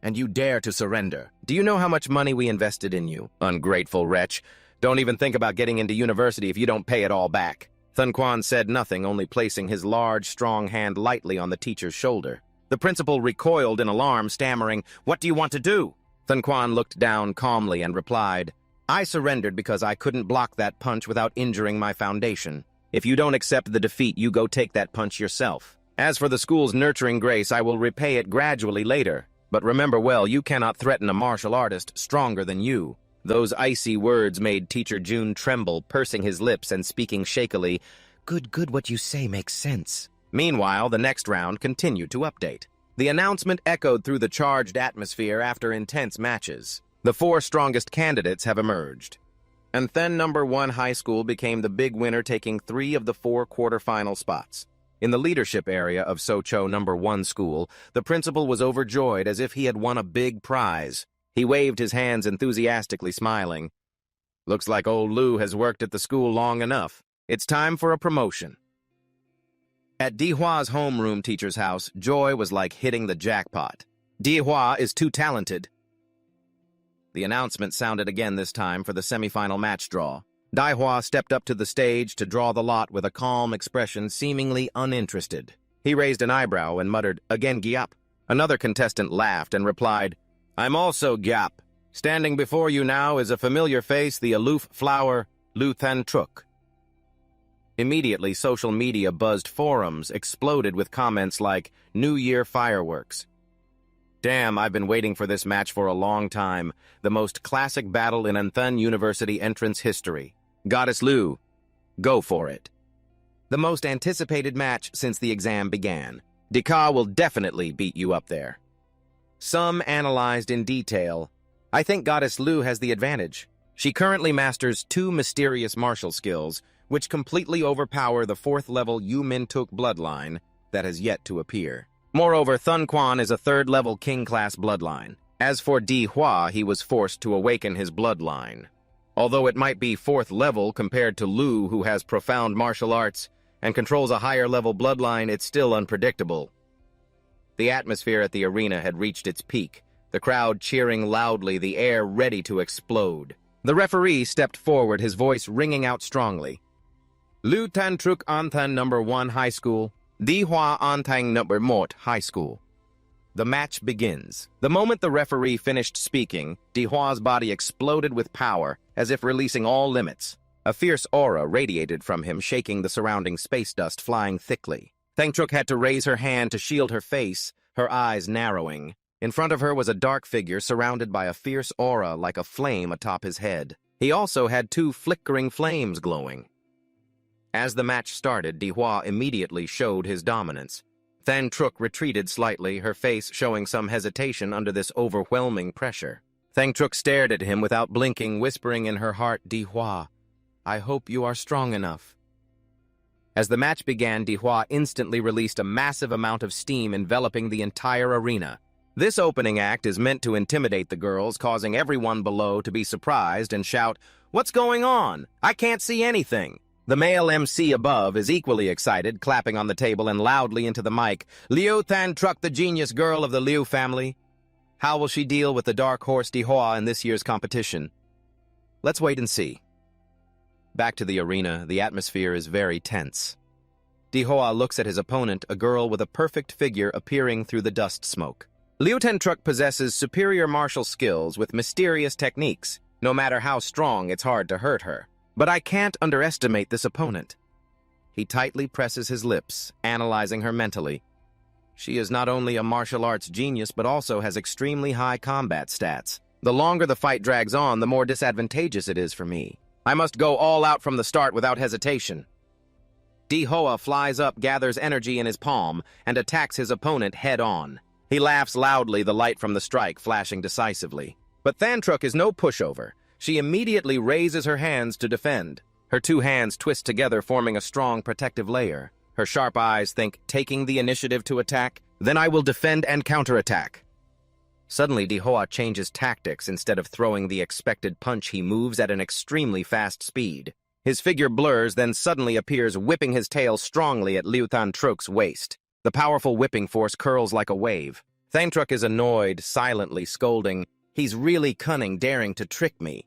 And you dare to surrender. Do you know how much money we invested in you? Ungrateful wretch. Don't even think about getting into university if you don't pay it all back. Thun Quan said nothing, only placing his large, strong hand lightly on the teacher's shoulder. The principal recoiled in alarm, stammering, "What do you want to do?" Thun Quan looked down calmly and replied, "I surrendered because I couldn't block that punch without injuring my foundation. If you don't accept the defeat, you go take that punch yourself. As for the school's nurturing grace, I will repay it gradually later. But remember well, you cannot threaten a martial artist stronger than you." Those icy words made Teacher Jun tremble, pursing his lips and speaking shakily, Good, what you say makes sense." Meanwhile, the next round continued to update. The announcement echoed through the charged atmosphere after intense matches. The 4 strongest candidates have emerged. And then number 1 high school became the big winner, taking 3 of the 4 quarterfinal spots. In the leadership area of Socho number 1 school, the principal was overjoyed as if he had won a big prize. He waved his hands enthusiastically, smiling. "Looks like old Lou has worked at the school long enough. It's time for a promotion." At Dihua's homeroom teacher's house, joy was like hitting the jackpot. Dihua is too talented. The announcement sounded again this time for the semifinal match draw. Dihua stepped up to the stage to draw the lot with a calm expression, seemingly uninterested. He raised an eyebrow and muttered, "Again, Gyap." Another contestant laughed and replied, "I'm also Gyap. Standing before you now is a familiar face, the aloof flower, Lu Than Truk." Immediately, social media buzzed forums exploded with comments like, "New Year fireworks." "Damn, I've been waiting for this match for a long time. The most classic battle in Anthun University entrance history. Goddess Lu, go for it." The most anticipated match since the exam began. Dika will definitely beat you up there. Some analyzed in detail. I think Goddess Lu has the advantage. She currently masters 2 mysterious martial skills, which completely overpower the 4th-level Yu Min Tuk bloodline that has yet to appear. Moreover, Thun Quan is a 3rd-level king-class bloodline. As for Di Hua, he was forced to awaken his bloodline. Although it might be 4th level compared to Lu, who has profound martial arts and controls a higher-level bloodline, it's still unpredictable. The atmosphere at the arena had reached its peak, the crowd cheering loudly, the air ready to explode. The referee stepped forward, his voice ringing out strongly. "Lu Tan Truk Antan number 1 High School, Di Hua Antang number Mort High School." The match begins. The moment the referee finished speaking, Di Hua's body exploded with power, as if releasing all limits. A fierce aura radiated from him, shaking the surrounding space dust flying thickly. Thang Truk had to raise her hand to shield her face, her eyes narrowing. In front of her was a dark figure surrounded by a fierce aura like a flame atop his head. He also had 2 flickering flames glowing. As the match started, Dihua immediately showed his dominance. Than Truk retreated slightly, her face showing some hesitation under this overwhelming pressure. Thang Truk stared at him without blinking, whispering in her heart, "Dihua, I hope you are strong enough." As the match began, Dihua instantly released a massive amount of steam enveloping the entire arena. This opening act is meant to intimidate the girls, causing everyone below to be surprised and shout, "What's going on? I can't see anything." The male MC above is equally excited, clapping on the table and loudly into the mic, "Liu Than Truk, the genius girl of the Liu family. How will she deal with the dark horse Dihua in this year's competition? Let's wait and see." Back to the arena, the atmosphere is very tense. Dihua looks at his opponent, a girl with a perfect figure appearing through the dust smoke. Liu Than Truk possesses superior martial skills with mysterious techniques. No matter how strong, it's hard to hurt her. But I can't underestimate this opponent. He tightly presses his lips, analyzing her mentally. She is not only a martial arts genius, but also has extremely high combat stats. The longer the fight drags on, the more disadvantageous it is for me. I must go all out from the start without hesitation. Di Hoa flies up, gathers energy in his palm, and attacks his opponent head-on. He laughs loudly, the light from the strike flashing decisively. But Than Truk is no pushover. She immediately raises her hands to defend. Her 2 hands twist together, forming a strong protective layer. Her sharp eyes think, taking the initiative to attack, then I will defend and counterattack. Suddenly, Di Hoa changes tactics. Instead of throwing the expected punch, he moves at an extremely fast speed. His figure blurs, then suddenly appears, whipping his tail strongly at Liu Than Truk's waist. The powerful whipping force curls like a wave. Thantruk is annoyed, silently scolding, "He's really cunning, daring to trick me."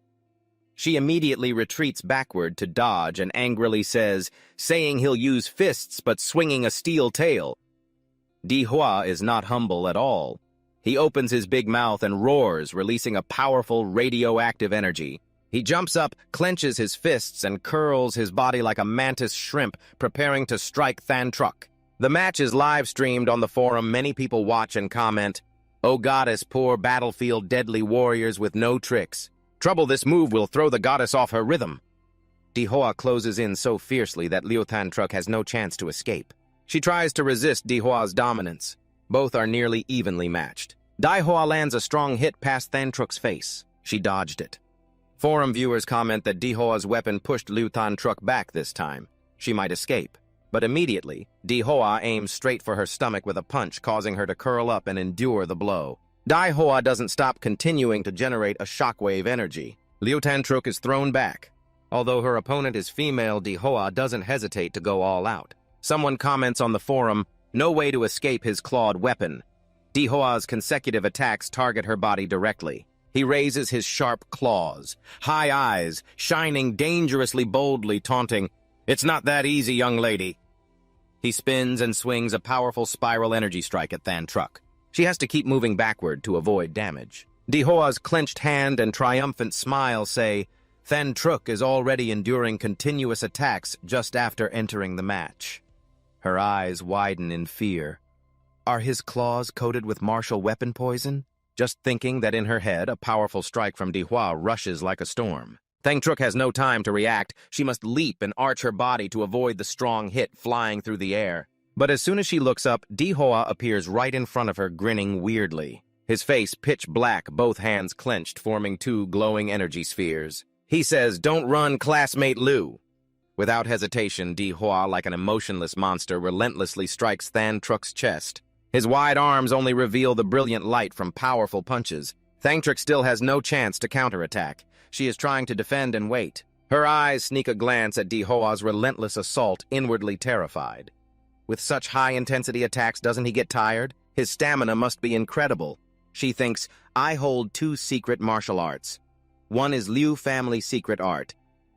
She immediately retreats backward to dodge and angrily says, saying he'll use fists but swinging a steel tail. Dihua is not humble at all. He opens his big mouth and roars, releasing a powerful radioactive energy. He jumps up, clenches his fists, and curls his body like a mantis shrimp, preparing to strike Thantruk. The match is live-streamed on the forum. Many people watch and comment, "Oh goddess, poor battlefield deadly warriors with no tricks. Trouble, this move will throw the goddess off her rhythm." Dihua closes in so fiercely that Liu Thantruk has no chance to escape. She tries to resist Dihua's dominance. Both are nearly evenly matched. Dihua lands a strong hit past Thantruk's face. She dodged it. Forum viewers comment that Dihua's weapon pushed Liu Thantruk back this time. She might escape. But immediately, Dihua aims straight for her stomach with a punch, causing her to curl up and endure the blow. Dihua doesn't stop continuing to generate a shockwave energy. Liu Thantruk is thrown back. Although her opponent is female, Dihua doesn't hesitate to go all out. Someone comments on the forum, "No way to escape his clawed weapon." Dihua's consecutive attacks target her body directly. He raises his sharp claws, high eyes, shining dangerously boldly, taunting, "It's not that easy, young lady." He spins and swings a powerful spiral energy strike at Thantruk. She has to keep moving backward to avoid damage. Dihua's clenched hand and triumphant smile say, Thantruk is already enduring continuous attacks just after entering the match. Her eyes widen in fear. Are his claws coated with martial weapon poison? Just thinking that in her head, a powerful strike from Dihua rushes like a storm. Thantruk has no time to react. She must leap and arch her body to avoid the strong hit flying through the air. But as soon as she looks up, Dihua appears right in front of her, grinning weirdly. His face pitch black, both hands clenched, forming two glowing energy spheres. He says, "Don't run, classmate Liu." Without hesitation, Dihua, like an emotionless monster, relentlessly strikes Thantruk's chest. His wide arms only reveal the brilliant light from powerful punches. Thantruk still has no chance to counterattack. She is trying to defend and wait. Her eyes sneak a glance at Dihua's relentless assault, inwardly terrified. With such high-intensity attacks, doesn't he get tired? His stamina must be incredible. She thinks, I hold two secret martial arts. One is Liu family secret art.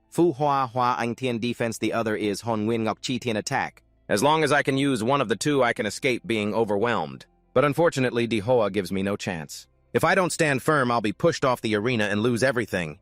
Fu Hua Hua Ang Tian defense, the other is Hon Win Ngok Chi Tian attack. As long as I can use one of the two, I can escape being overwhelmed. But unfortunately, Dihua gives me no chance. If I don't stand firm, I'll be pushed off the arena and lose everything.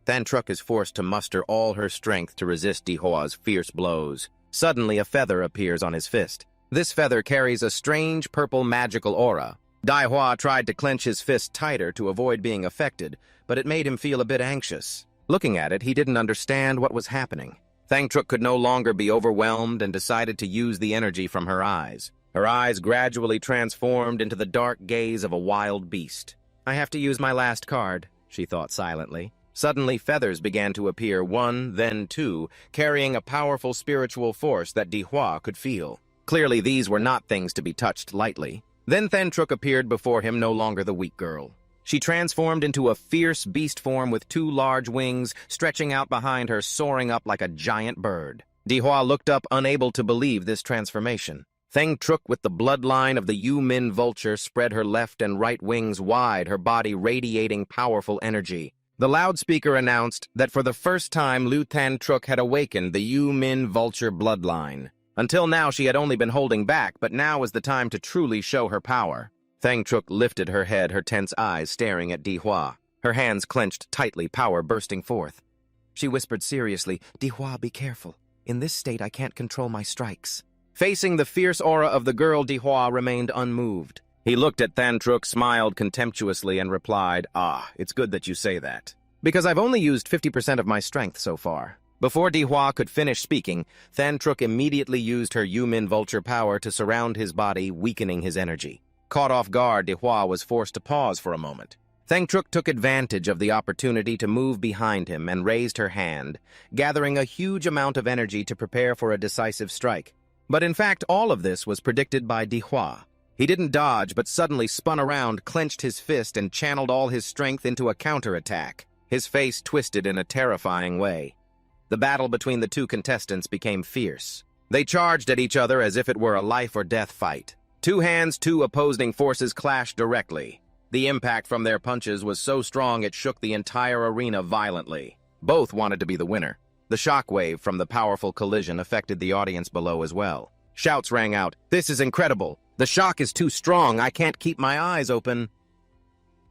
Thantruk is forced to muster all her strength to resist Dihua's fierce blows. Suddenly, a feather appears on his fist. This feather carries a strange purple magical aura. Dihua tried to clench his fist tighter to avoid being affected, but it made him feel a bit anxious. Looking at it, he didn't understand what was happening. Thantruk could no longer be overwhelmed and decided to use the energy from her eyes. Her eyes gradually transformed into the dark gaze of a wild beast. I have to use my last card, she thought silently. Suddenly, feathers began to appear, one, then two, carrying a powerful spiritual force that Dihua could feel. Clearly, these were not things to be touched lightly. Then Thantruk appeared before him, no longer the weak girl. She transformed into a fierce beast form with two large wings stretching out behind her, soaring up like a giant bird. Dihua looked up, unable to believe this transformation. Thantruk, with the bloodline of the Yu Min vulture, spread her left and right wings wide, her body radiating powerful energy. The loudspeaker announced that for the first time Liu Thantruk had awakened the Yu Min vulture bloodline. Until now she had only been holding back, but now was the time to truly show her power. Thantruk lifted her head, her tense eyes staring at Dihua. Her hands clenched tightly, power bursting forth. She whispered seriously, "Dihua, be careful. In this state I can't control my strikes." Facing the fierce aura of the girl, Dihua remained unmoved. He looked at Thantruk, smiled contemptuously, and replied, it's good that you say that. Because I've only used 50% of my strength so far. Before Dihua could finish speaking, Thantruk immediately used her Yu Min vulture power to surround his body, weakening his energy. Caught off guard, Dihua was forced to pause for a moment. Thantruk took advantage of the opportunity to move behind him and raised her hand, gathering a huge amount of energy to prepare for a decisive strike. But in fact, all of this was predicted by Dihua. He didn't dodge, but suddenly spun around, clenched his fist, and channeled all his strength into a counterattack. His face twisted in a terrifying way. The battle between the two contestants became fierce. They charged at each other as if it were a life-or-death fight. Two hands, two opposing forces clashed directly. The impact from their punches was so strong it shook the entire arena violently. Both wanted to be the winner. The shockwave from the powerful collision affected the audience below as well. Shouts rang out, "This is incredible! The shock is too strong, I can't keep my eyes open!"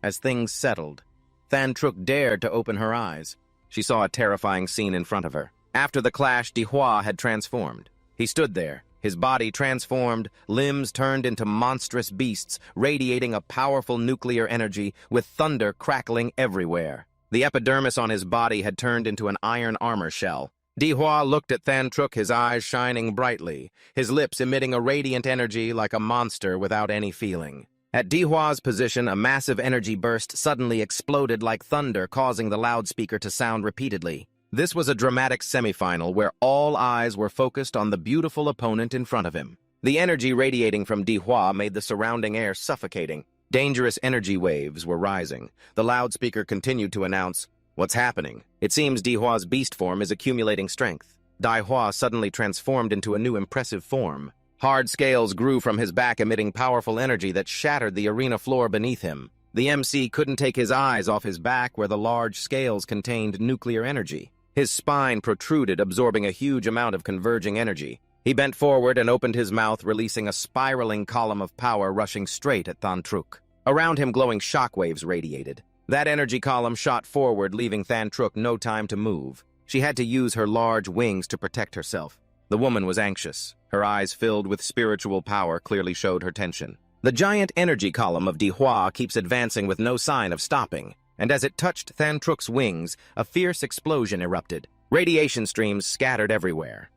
As things settled, Than Truc dared to open her eyes. She saw a terrifying scene in front of her. After the clash, Dihua had transformed. He stood there, his body transformed, limbs turned into monstrous beasts, radiating a powerful nuclear energy with thunder crackling everywhere. The epidermis on his body had turned into an iron armor shell. Dihua looked at Than Truc, his eyes shining brightly, his lips emitting a radiant energy like a monster without any feeling. At Dihua's position, a massive energy burst suddenly exploded like thunder, causing the loudspeaker to sound repeatedly. This was a dramatic semifinal where all eyes were focused on the beautiful opponent in front of him. The energy radiating from Dihua made the surrounding air suffocating. Dangerous energy waves were rising. The loudspeaker continued to announce, "What's happening? It seems Dihua's beast form is accumulating strength." Dihua suddenly transformed into a new impressive form. Hard scales grew from his back, emitting powerful energy that shattered the arena floor beneath him. The MC couldn't take his eyes off his back where the large scales contained nuclear energy. His spine protruded, absorbing a huge amount of converging energy. He bent forward and opened his mouth, releasing a spiraling column of power rushing straight at Than Truc. Around him, glowing shockwaves radiated. That energy column shot forward, leaving Than Truc no time to move. She had to use her large wings to protect herself. The woman was anxious. Her eyes, filled with spiritual power, clearly showed her tension. The giant energy column of Dihua keeps advancing with no sign of stopping, and as it touched Than Truc's wings, a fierce explosion erupted. Radiation streams scattered everywhere.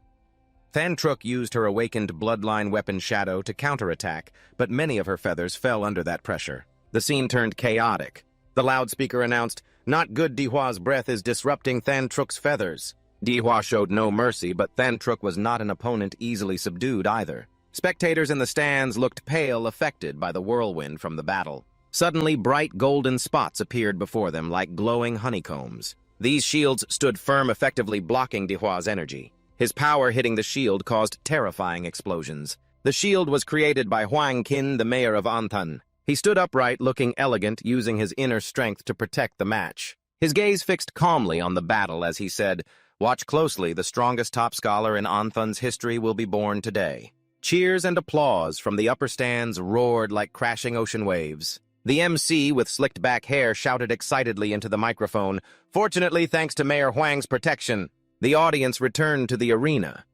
Than Truc used her awakened bloodline weapon Shadow to counterattack, but many of her feathers fell under that pressure. The scene turned chaotic. The loudspeaker announced, "Not good, Dihua's breath is disrupting Than Truc's feathers." Dihua showed no mercy, but Than Truc was not an opponent easily subdued either. Spectators in the stands looked pale, affected by the whirlwind from the battle. Suddenly, bright golden spots appeared before them like glowing honeycombs. These shields stood firm, effectively blocking Dihua's energy. His power hitting the shield caused terrifying explosions. The shield was created by Huang Qin, the mayor of Antan. He stood upright, looking elegant, using his inner strength to protect the match. His gaze fixed calmly on the battle as he said, "Watch closely, the strongest top scholar in Anthan's history will be born today." Cheers and applause from the upper stands roared like crashing ocean waves. The MC, with slicked-back hair, shouted excitedly into the microphone, "Fortunately, thanks to Mayor Huang's protection." The audience returned to the arena.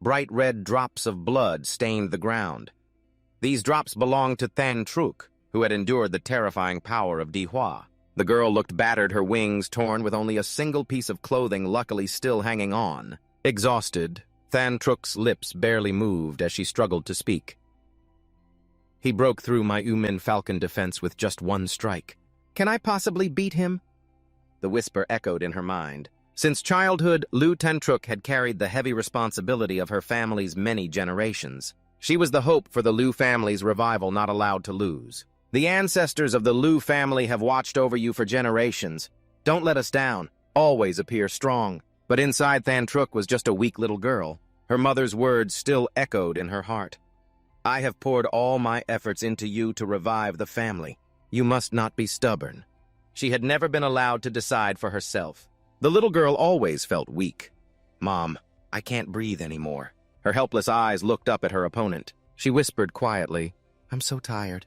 Bright red drops of blood stained the ground. These drops belonged to Than Truc, who had endured the terrifying power of Dihua. The girl looked battered, her wings torn, with only a single piece of clothing luckily still hanging on. Exhausted, Than Truc's lips barely moved as she struggled to speak. "He broke through my Umin Falcon defense with just one strike. Can I possibly beat him?" The whisper echoed in her mind. Since childhood, Lu Than Truc had carried the heavy responsibility of her family's many generations. She was the hope for the Lu family's revival, not allowed to lose. "The ancestors of the Lu family have watched over you for generations. Don't let us down. Always appear strong." But inside Than Truc was just a weak little girl. Her mother's words still echoed in her heart. "I have poured all my efforts into you to revive the family. You must not be stubborn." She had never been allowed to decide for herself. The little girl always felt weak. "Mom, I can't breathe anymore." Her helpless eyes looked up at her opponent. She whispered quietly, "I'm so tired."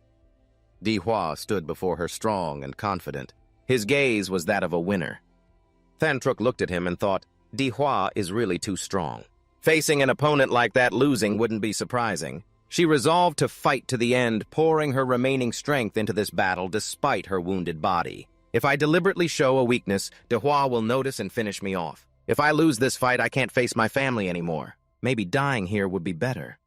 Dihua stood before her strong and confident. His gaze was that of a winner. Than Truc looked at him and thought, Dihua is really too strong. Facing an opponent like that, losing wouldn't be surprising. She resolved to fight to the end, pouring her remaining strength into this battle despite her wounded body. "If I deliberately show a weakness, Dihua will notice and finish me off. If I lose this fight, I can't face my family anymore. Maybe dying here would be better."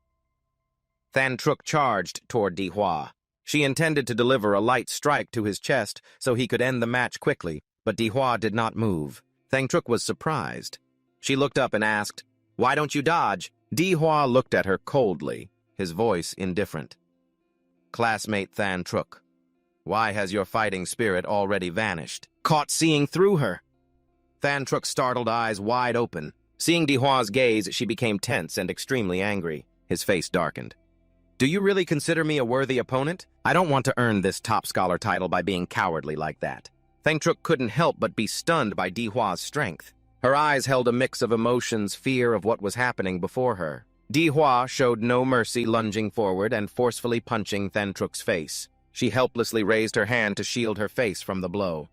Than Truc charged toward Dihua. She intended to deliver a light strike to his chest so he could end the match quickly, but Dihua did not move. Than Truc was surprised. She looked up and asked, "Why don't you dodge?" Dihua looked at her coldly, his voice indifferent. "Classmate Than Truc, why has your fighting spirit already vanished?" Caught seeing through her. Than Truc's startled eyes wide open. Seeing Dihua's gaze, she became tense and extremely angry. His face darkened. Do you really consider me a worthy opponent? I don't want to earn this top scholar title by being cowardly like that. Thang Truk couldn't help but be stunned by Dihua's strength. Her eyes held a mix of emotions, fear of what was happening before her. Dihua showed no mercy, lunging forward and forcefully punching Thang Truk's face. She helplessly raised her hand to shield her face from the blow.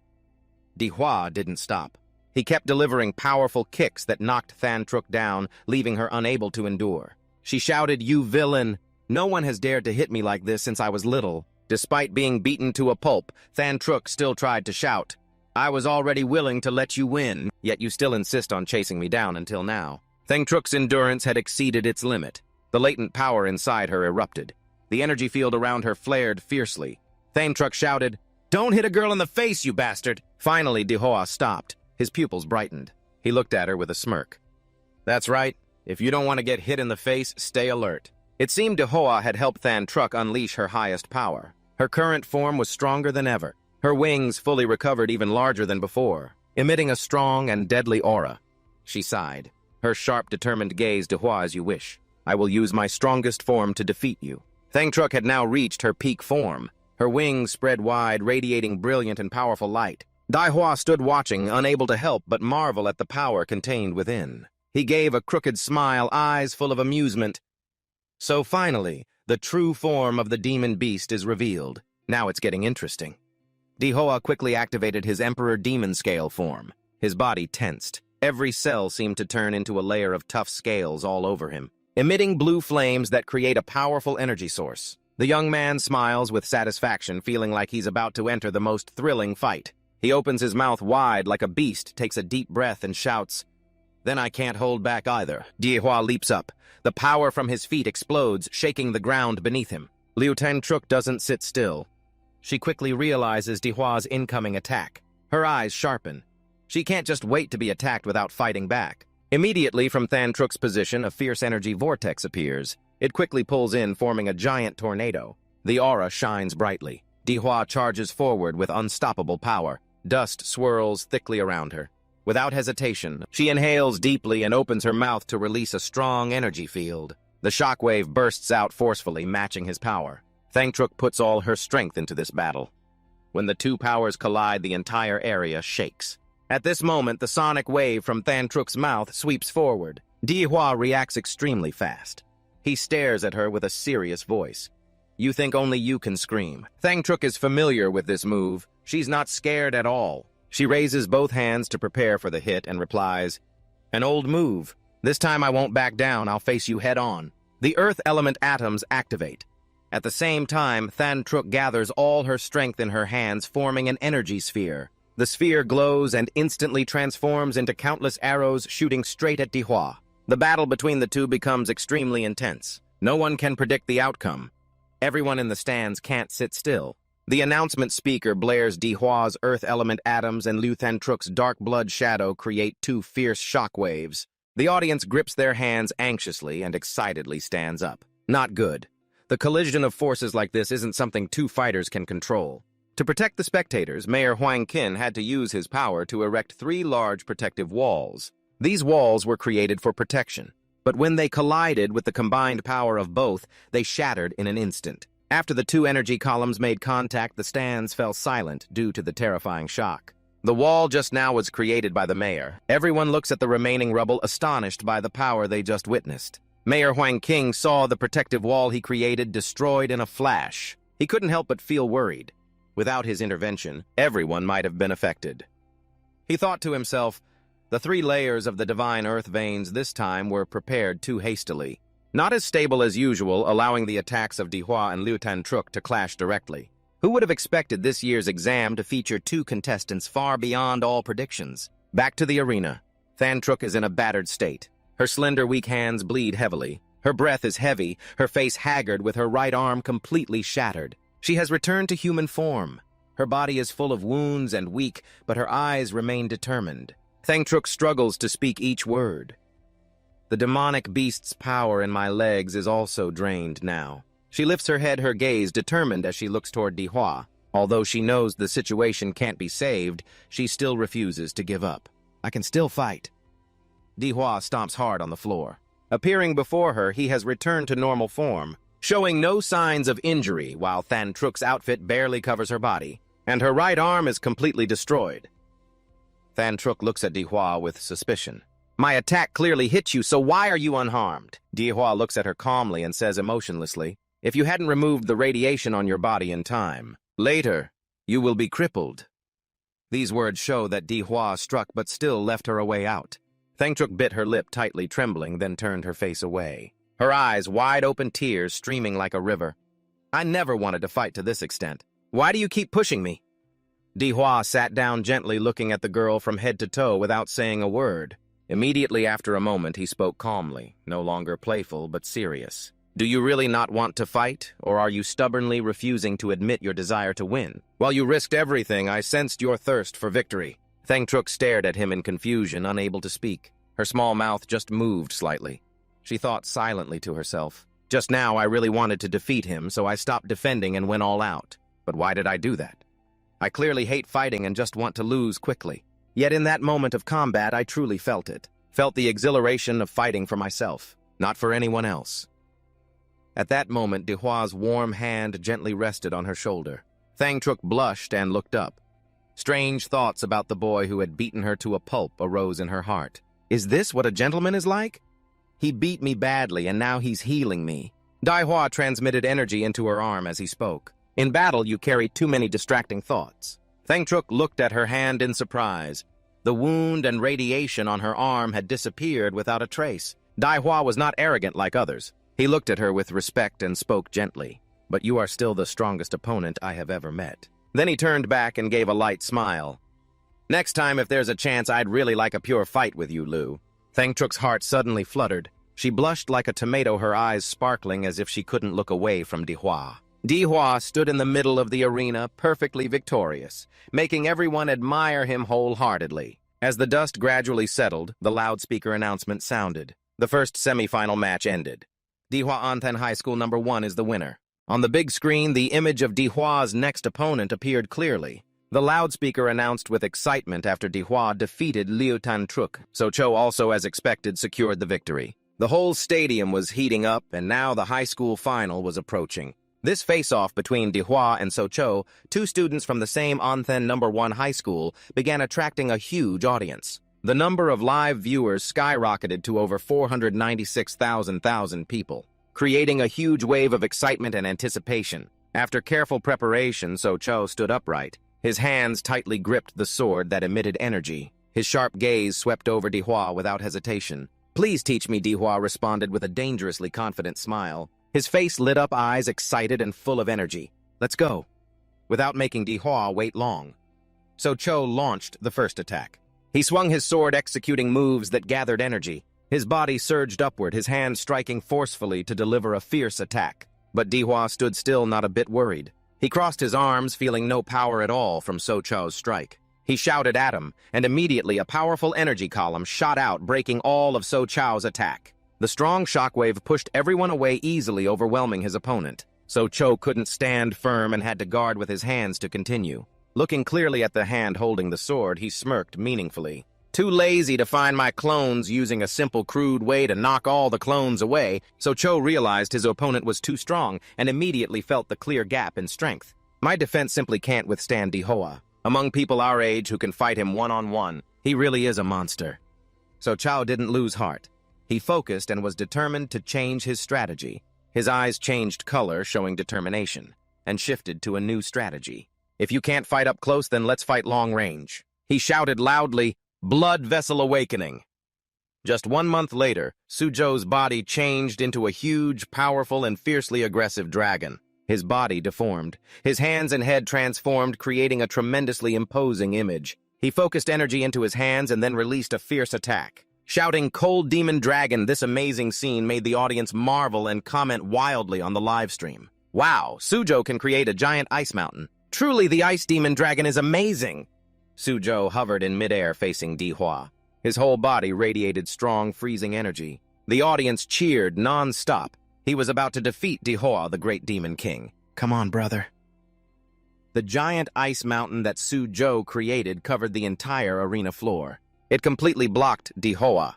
Dihua didn't stop. He kept delivering powerful kicks that knocked Thang Truk down, leaving her unable to endure. She shouted, "You villain! No one has dared to hit me like this since I was little." Despite being beaten to a pulp, Thang Truk still tried to shout, "I was already willing to let you win, yet you still insist on chasing me down until now." Thang Truk's endurance had exceeded its limit. The latent power inside her erupted. The energy field around her flared fiercely. Thang Truk shouted, "Don't hit a girl in the face, you bastard!" Finally, Dihua stopped. His pupils brightened. He looked at her with a smirk. "That's right. If you don't want to get hit in the face, stay alert." It seemed Dihua had helped Thang Truk unleash her highest power. Her current form was stronger than ever. Her wings, fully recovered, even larger than before, emitting a strong and deadly aura. She sighed. Her sharp, determined gaze, "Dihua, as you wish. I will use my strongest form to defeat you." Thang Truk had now reached her peak form. Her wings spread wide, radiating brilliant and powerful light. Dihua stood watching, unable to help but marvel at the power contained within. He gave a crooked smile, eyes full of amusement. So finally, the true form of the demon beast is revealed. Now it's getting interesting. Dihua quickly activated his Emperor Demon Scale form. His body tensed. Every cell seemed to turn into a layer of tough scales all over him, emitting blue flames that create a powerful energy source. The young man smiles with satisfaction, feeling like he's about to enter the most thrilling fight. He opens his mouth wide like a beast, takes a deep breath, and shouts, "Then I can't hold back either." Dihua leaps up. The power from his feet explodes, shaking the ground beneath him. Liu Thang Truk doesn't sit still. She quickly realizes Dihua's incoming attack. Her eyes sharpen. She can't just wait to be attacked without fighting back. Immediately from Thang Truk's position, a fierce energy vortex appears. It quickly pulls in, forming a giant tornado. The aura shines brightly. Dihua charges forward with unstoppable power. Dust swirls thickly around her. Without hesitation, she inhales deeply and opens her mouth to release a strong energy field. The shockwave bursts out forcefully, matching his power. Thang Truk puts all her strength into this battle. When the two powers collide, the entire area shakes. At this moment, the sonic wave from Thang Truk's mouth sweeps forward. Dihua reacts extremely fast. He stares at her with a serious voice. "You think only you can scream." Thang Truk is familiar with this move. She's not scared at all. She raises both hands to prepare for the hit and replies, "An old move. This time I won't back down. I'll face you head on." The earth element atoms activate. At the same time, Thang Truk gathers all her strength in her hands, forming an energy sphere. The sphere glows and instantly transforms into countless arrows shooting straight at Dihua. The battle between the two becomes extremely intense. No one can predict the outcome. Everyone in the stands can't sit still. The announcement speaker blares Dihua's earth element atoms and Liu Thang Truk's dark blood shadow create two fierce shockwaves. The audience grips their hands anxiously and excitedly stands up. Not good. The collision of forces like this isn't something two fighters can control. To protect the spectators, Mayor Huang Qin had to use his power to erect 3 large protective walls. These walls were created for protection, but when they collided with the combined power of both, they shattered in an instant. After the 2 energy columns made contact, the stands fell silent due to the terrifying shock. The wall just now was created by the mayor. Everyone looks at the remaining rubble, astonished by the power they just witnessed. Mayor Huang Qin saw the protective wall he created destroyed in a flash. He couldn't help but feel worried. Without his intervention, everyone might have been affected. He thought to himself, the 3 layers of the divine earth veins this time were prepared too hastily. Not as stable as usual, allowing the attacks of Dihua and Liu Thang Truk to clash directly. Who would have expected this year's exam to feature 2 contestants far beyond all predictions? Back to the arena. Thang Truk is in a battered state. Her slender, weak hands bleed heavily. Her breath is heavy, her face haggard with her right arm completely shattered. She has returned to human form. Her body is full of wounds and weak, but her eyes remain determined. Thang Truk struggles to speak each word. The demonic beast's power in my legs is also drained now. She lifts her head, her gaze determined as she looks toward Dihua. Although she knows the situation can't be saved, she still refuses to give up. I can still fight. Dihua stomps hard on the floor. Appearing before her, he has returned to normal form. showing no signs of injury while Than Truk's outfit barely covers her body, and her right arm is completely destroyed. Than Truk looks at Dihua with suspicion. My attack clearly hit you, so why are you unharmed? Dihua looks at her calmly and says emotionlessly, if you hadn't removed the radiation on your body in time, later, you will be crippled. These words show that Dihua struck but still left her a way out. Than Truk bit her lip tightly, trembling, then turned her face away. Her eyes wide open, tears streaming like a river. I never wanted to fight to this extent. Why do you keep pushing me? Dihua sat down gently, looking at the girl from head to toe without saying a word. Immediately after a moment, he spoke calmly, no longer playful but serious. Do you really not want to fight, or are you stubbornly refusing to admit your desire to win? While you risked everything, I sensed your thirst for victory. Than Truk stared at him in confusion, unable to speak. Her small mouth just moved slightly. She thought silently to herself. Just now, I really wanted to defeat him, so I stopped defending and went all out. But why did I do that? I clearly hate fighting and just want to lose quickly. Yet in that moment of combat, I truly felt it. Felt the exhilaration of fighting for myself, not for anyone else. At that moment, Dihua's warm hand gently rested on her shoulder. Than Truk blushed and looked up. Strange thoughts about the boy who had beaten her to a pulp arose in her heart. Is this what a gentleman is like? He beat me badly, and now he's healing me. Dihua transmitted energy into her arm as he spoke. In battle, you carry too many distracting thoughts. Than Truk looked at her hand in surprise. The wound and radiation on her arm had disappeared without a trace. Dihua was not arrogant like others. He looked at her with respect and spoke gently. But you are still the strongest opponent I have ever met. Then he turned back and gave a light smile. Next time, if there's a chance, I'd really like a pure fight with you, Lu. Than Truk's heart suddenly fluttered. She blushed like a tomato, her eyes sparkling as if she couldn't look away from Dihua. Dihua stood in the middle of the arena, perfectly victorious, making everyone admire him wholeheartedly. As the dust gradually settled, the loudspeaker announcement sounded. The first semifinal match ended. Dihua Anthen High School number 1 is the winner. On the big screen, the image of Dihua's next opponent appeared clearly. The loudspeaker announced with excitement after Dihua defeated Liu Tan Truk. Socho also, as expected, secured the victory. The whole stadium was heating up, and now the high school final was approaching. This face-off between Dihua and Socho, two students from the same Anthen number 1 high school, began attracting a huge audience. The number of live viewers skyrocketed to over 496,000 people, creating a huge wave of excitement and anticipation. After careful preparation, Socho stood upright. His hands tightly gripped the sword that emitted energy. His sharp gaze swept over Dihua without hesitation. Please teach me, Dihua responded with a dangerously confident smile. His face lit up, eyes excited and full of energy. Let's go. Without making Dihua wait long, Socho launched the first attack. He swung his sword, executing moves that gathered energy. His body surged upward, his hand striking forcefully to deliver a fierce attack. But Dihua stood still, not a bit worried. He crossed his arms, feeling no power at all from Socho's strike. He shouted at him, and immediately a powerful energy column shot out, breaking all of Socho's attack. The strong shockwave pushed everyone away easily, overwhelming his opponent. Socho couldn't stand firm and had to guard with his hands to continue. Looking clearly at the hand holding the sword, he smirked meaningfully. Too lazy to find my clones, using a simple, crude way to knock all the clones away, Socho realized his opponent was too strong and immediately felt the clear gap in strength. My defense simply can't withstand Dihua. Among people our age who can fight him one-on-one, he really is a monster. Socho didn't lose heart. He focused and was determined to change his strategy. His eyes changed color, showing determination, and shifted to a new strategy. If you can't fight up close, then let's fight long range. He shouted loudly, Blood Vessel Awakening. Just 1 month later, Sujo's body changed into a huge, powerful, and fiercely aggressive dragon. His body deformed. His hands and head transformed, creating a tremendously imposing image. He focused energy into his hands and then released a fierce attack. Shouting, Cold Demon Dragon, this amazing scene made the audience marvel and comment wildly on the live stream. Wow, Sujo can create a giant ice mountain. Truly, the Ice Demon Dragon is amazing! Sujo hovered in midair facing Dihua. His whole body radiated strong, freezing energy. The audience cheered non-stop. He was about to defeat Dihua, the great demon king. Come on, brother. The giant ice mountain that Sujo created covered the entire arena floor. It completely blocked Dihua.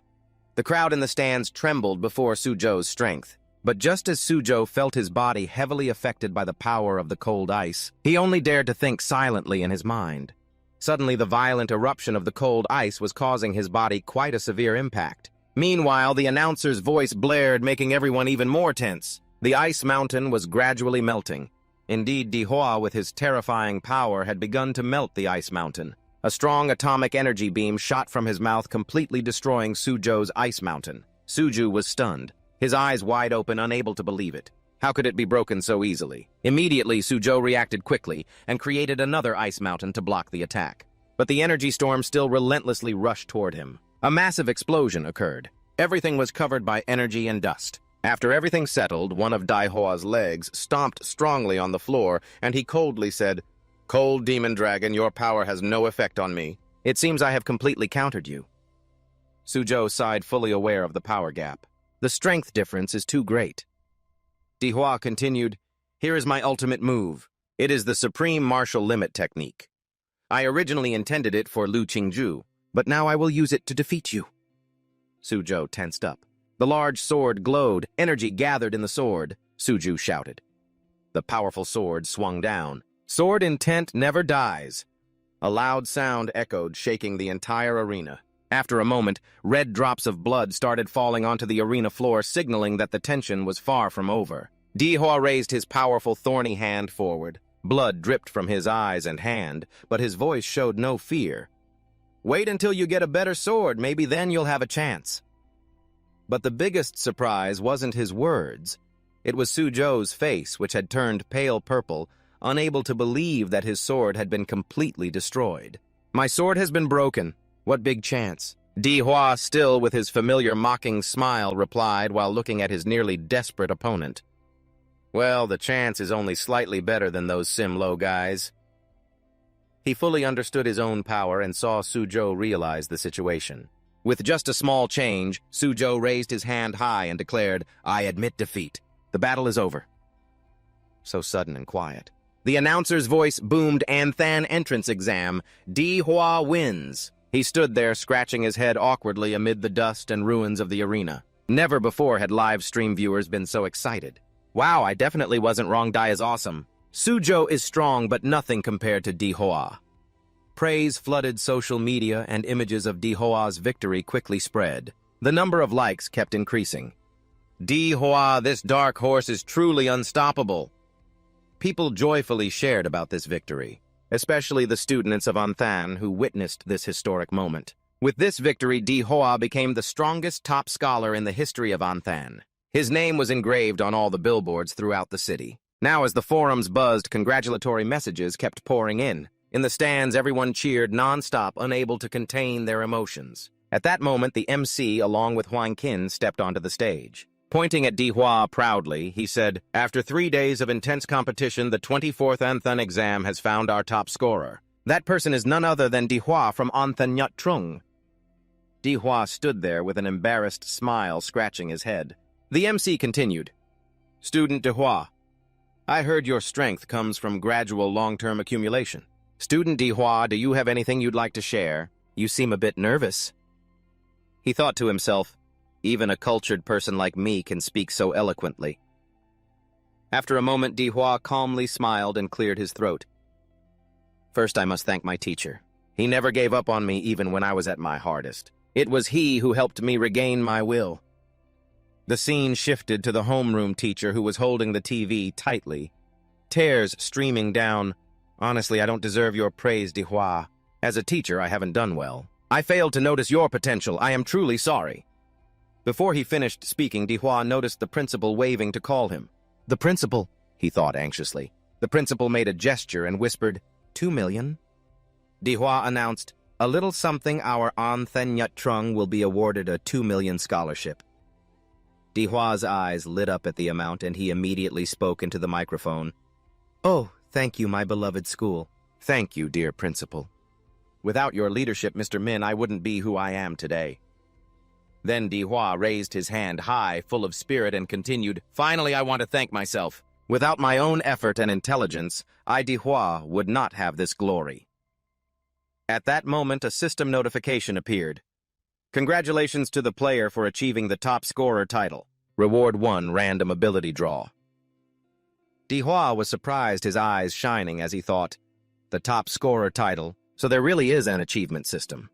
The crowd in the stands trembled before Sujo's strength. But just as Suzhou felt his body heavily affected by the power of the cold ice, he only dared to think silently in his mind. Suddenly, the violent eruption of the cold ice was causing his body quite a severe impact. Meanwhile, the announcer's voice blared, making everyone even more tense. The ice mountain was gradually melting. Indeed, Dihua, with his terrifying power, had begun to melt the ice mountain. A strong atomic energy beam shot from his mouth, completely destroying Suzhou's ice mountain. Suzhou was stunned, his eyes wide open, unable to believe it. How could it be broken so easily? Immediately, Suzhou reacted quickly and created another ice mountain to block the attack. But the energy storm still relentlessly rushed toward him. A massive explosion occurred. Everything was covered by energy and dust. After everything settled, one of Dihua's legs stomped strongly on the floor, and he coldly said, "Cold demon dragon, your power has no effect on me. It seems I have completely countered you." Suzhou sighed, fully aware of the power gap. The strength difference is too great. Dihua continued, "Here is my ultimate move. It is the Supreme Martial Limit technique. I originally intended it for Lu Qingju, but now I will use it to defeat you." Suzhou tensed up. The large sword glowed, energy gathered in the sword. Suzhou shouted. The powerful sword swung down. Sword intent never dies. A loud sound echoed, shaking the entire arena. After a moment, red drops of blood started falling onto the arena floor, signaling that the tension was far from over. Dihua raised his powerful thorny hand forward. Blood dripped from his eyes and hand, but his voice showed no fear. "Wait until you get a better sword, maybe then you'll have a chance." But the biggest surprise wasn't his words. It was Suzhou's face, which had turned pale purple, unable to believe that his sword had been completely destroyed. "My sword has been broken. What big chance?" Dihua, still with his familiar mocking smile, replied while looking at his nearly desperate opponent. "Well, the chance is only slightly better than those Sim-Lo guys." He fully understood his own power and saw Suzhou realize the situation. With just a small change, Suzhou raised his hand high and declared, "I admit defeat. The battle is over." So sudden and quiet. The announcer's voice boomed, "Anthan entrance exam. Dihua wins." He stood there, scratching his head awkwardly amid the dust and ruins of the arena. Never before had live stream viewers been so excited. "Wow, I definitely wasn't wrong. Dai is awesome. Suzhou is strong, but nothing compared to Dihua." Praise flooded social media, and images of Dihua's victory quickly spread. The number of likes kept increasing. "Dihua, this dark horse is truly unstoppable." People joyfully shared about this victory, especially the students of Anthan who witnessed this historic moment. With this victory, Dihua became the strongest top scholar in the history of Anthan. His name was engraved on all the billboards throughout the city. Now, as the forums buzzed, congratulatory messages kept pouring in. In the stands, everyone cheered non-stop, unable to contain their emotions. At that moment, the MC, along with Huang Qin, stepped onto the stage. Pointing at Dihua proudly, he said, "After 3 days of intense competition, the 24th Anthan exam has found our top scorer. That person is none other than Dihua from Anthan Nyat Trung." Dihua stood there with an embarrassed smile, scratching his head. The MC continued, "Student Dihua, I heard your strength comes from gradual long-term accumulation. Student Dihua, do you have anything you'd like to share? You seem a bit nervous." He thought to himself, even a cultured person like me can speak so eloquently. After a moment, Dihua calmly smiled and cleared his throat. "First, I must thank my teacher. He never gave up on me even when I was at my hardest. It was he who helped me regain my will." The scene shifted to the homeroom teacher who was holding the TV tightly, tears streaming down. "Honestly, I don't deserve your praise, Dihua. As a teacher, I haven't done well. I failed to notice your potential. I am truly sorry." Before he finished speaking, Dihua noticed the principal waving to call him. "The principal," he thought anxiously. The principal made a gesture and whispered, 2 million. Dihua announced, "A little something, our Anthan Nyat Trung will be awarded a 2 million scholarship." Dihua's eyes lit up at the amount, and he immediately spoke into the microphone. "Oh, thank you, my beloved school." "Thank you, dear principal. Without your leadership, Mr. Min, I wouldn't be who I am today." Then Dihua raised his hand high, full of spirit, and continued, "Finally, I want to thank myself. Without my own effort and intelligence, I, Dihua, would not have this glory." At that moment, a system notification appeared. "Congratulations to the player for achieving the top scorer title. Reward 1, random ability draw. Dihua was surprised, his eyes shining as he thought, the top scorer title, so there really is an achievement system.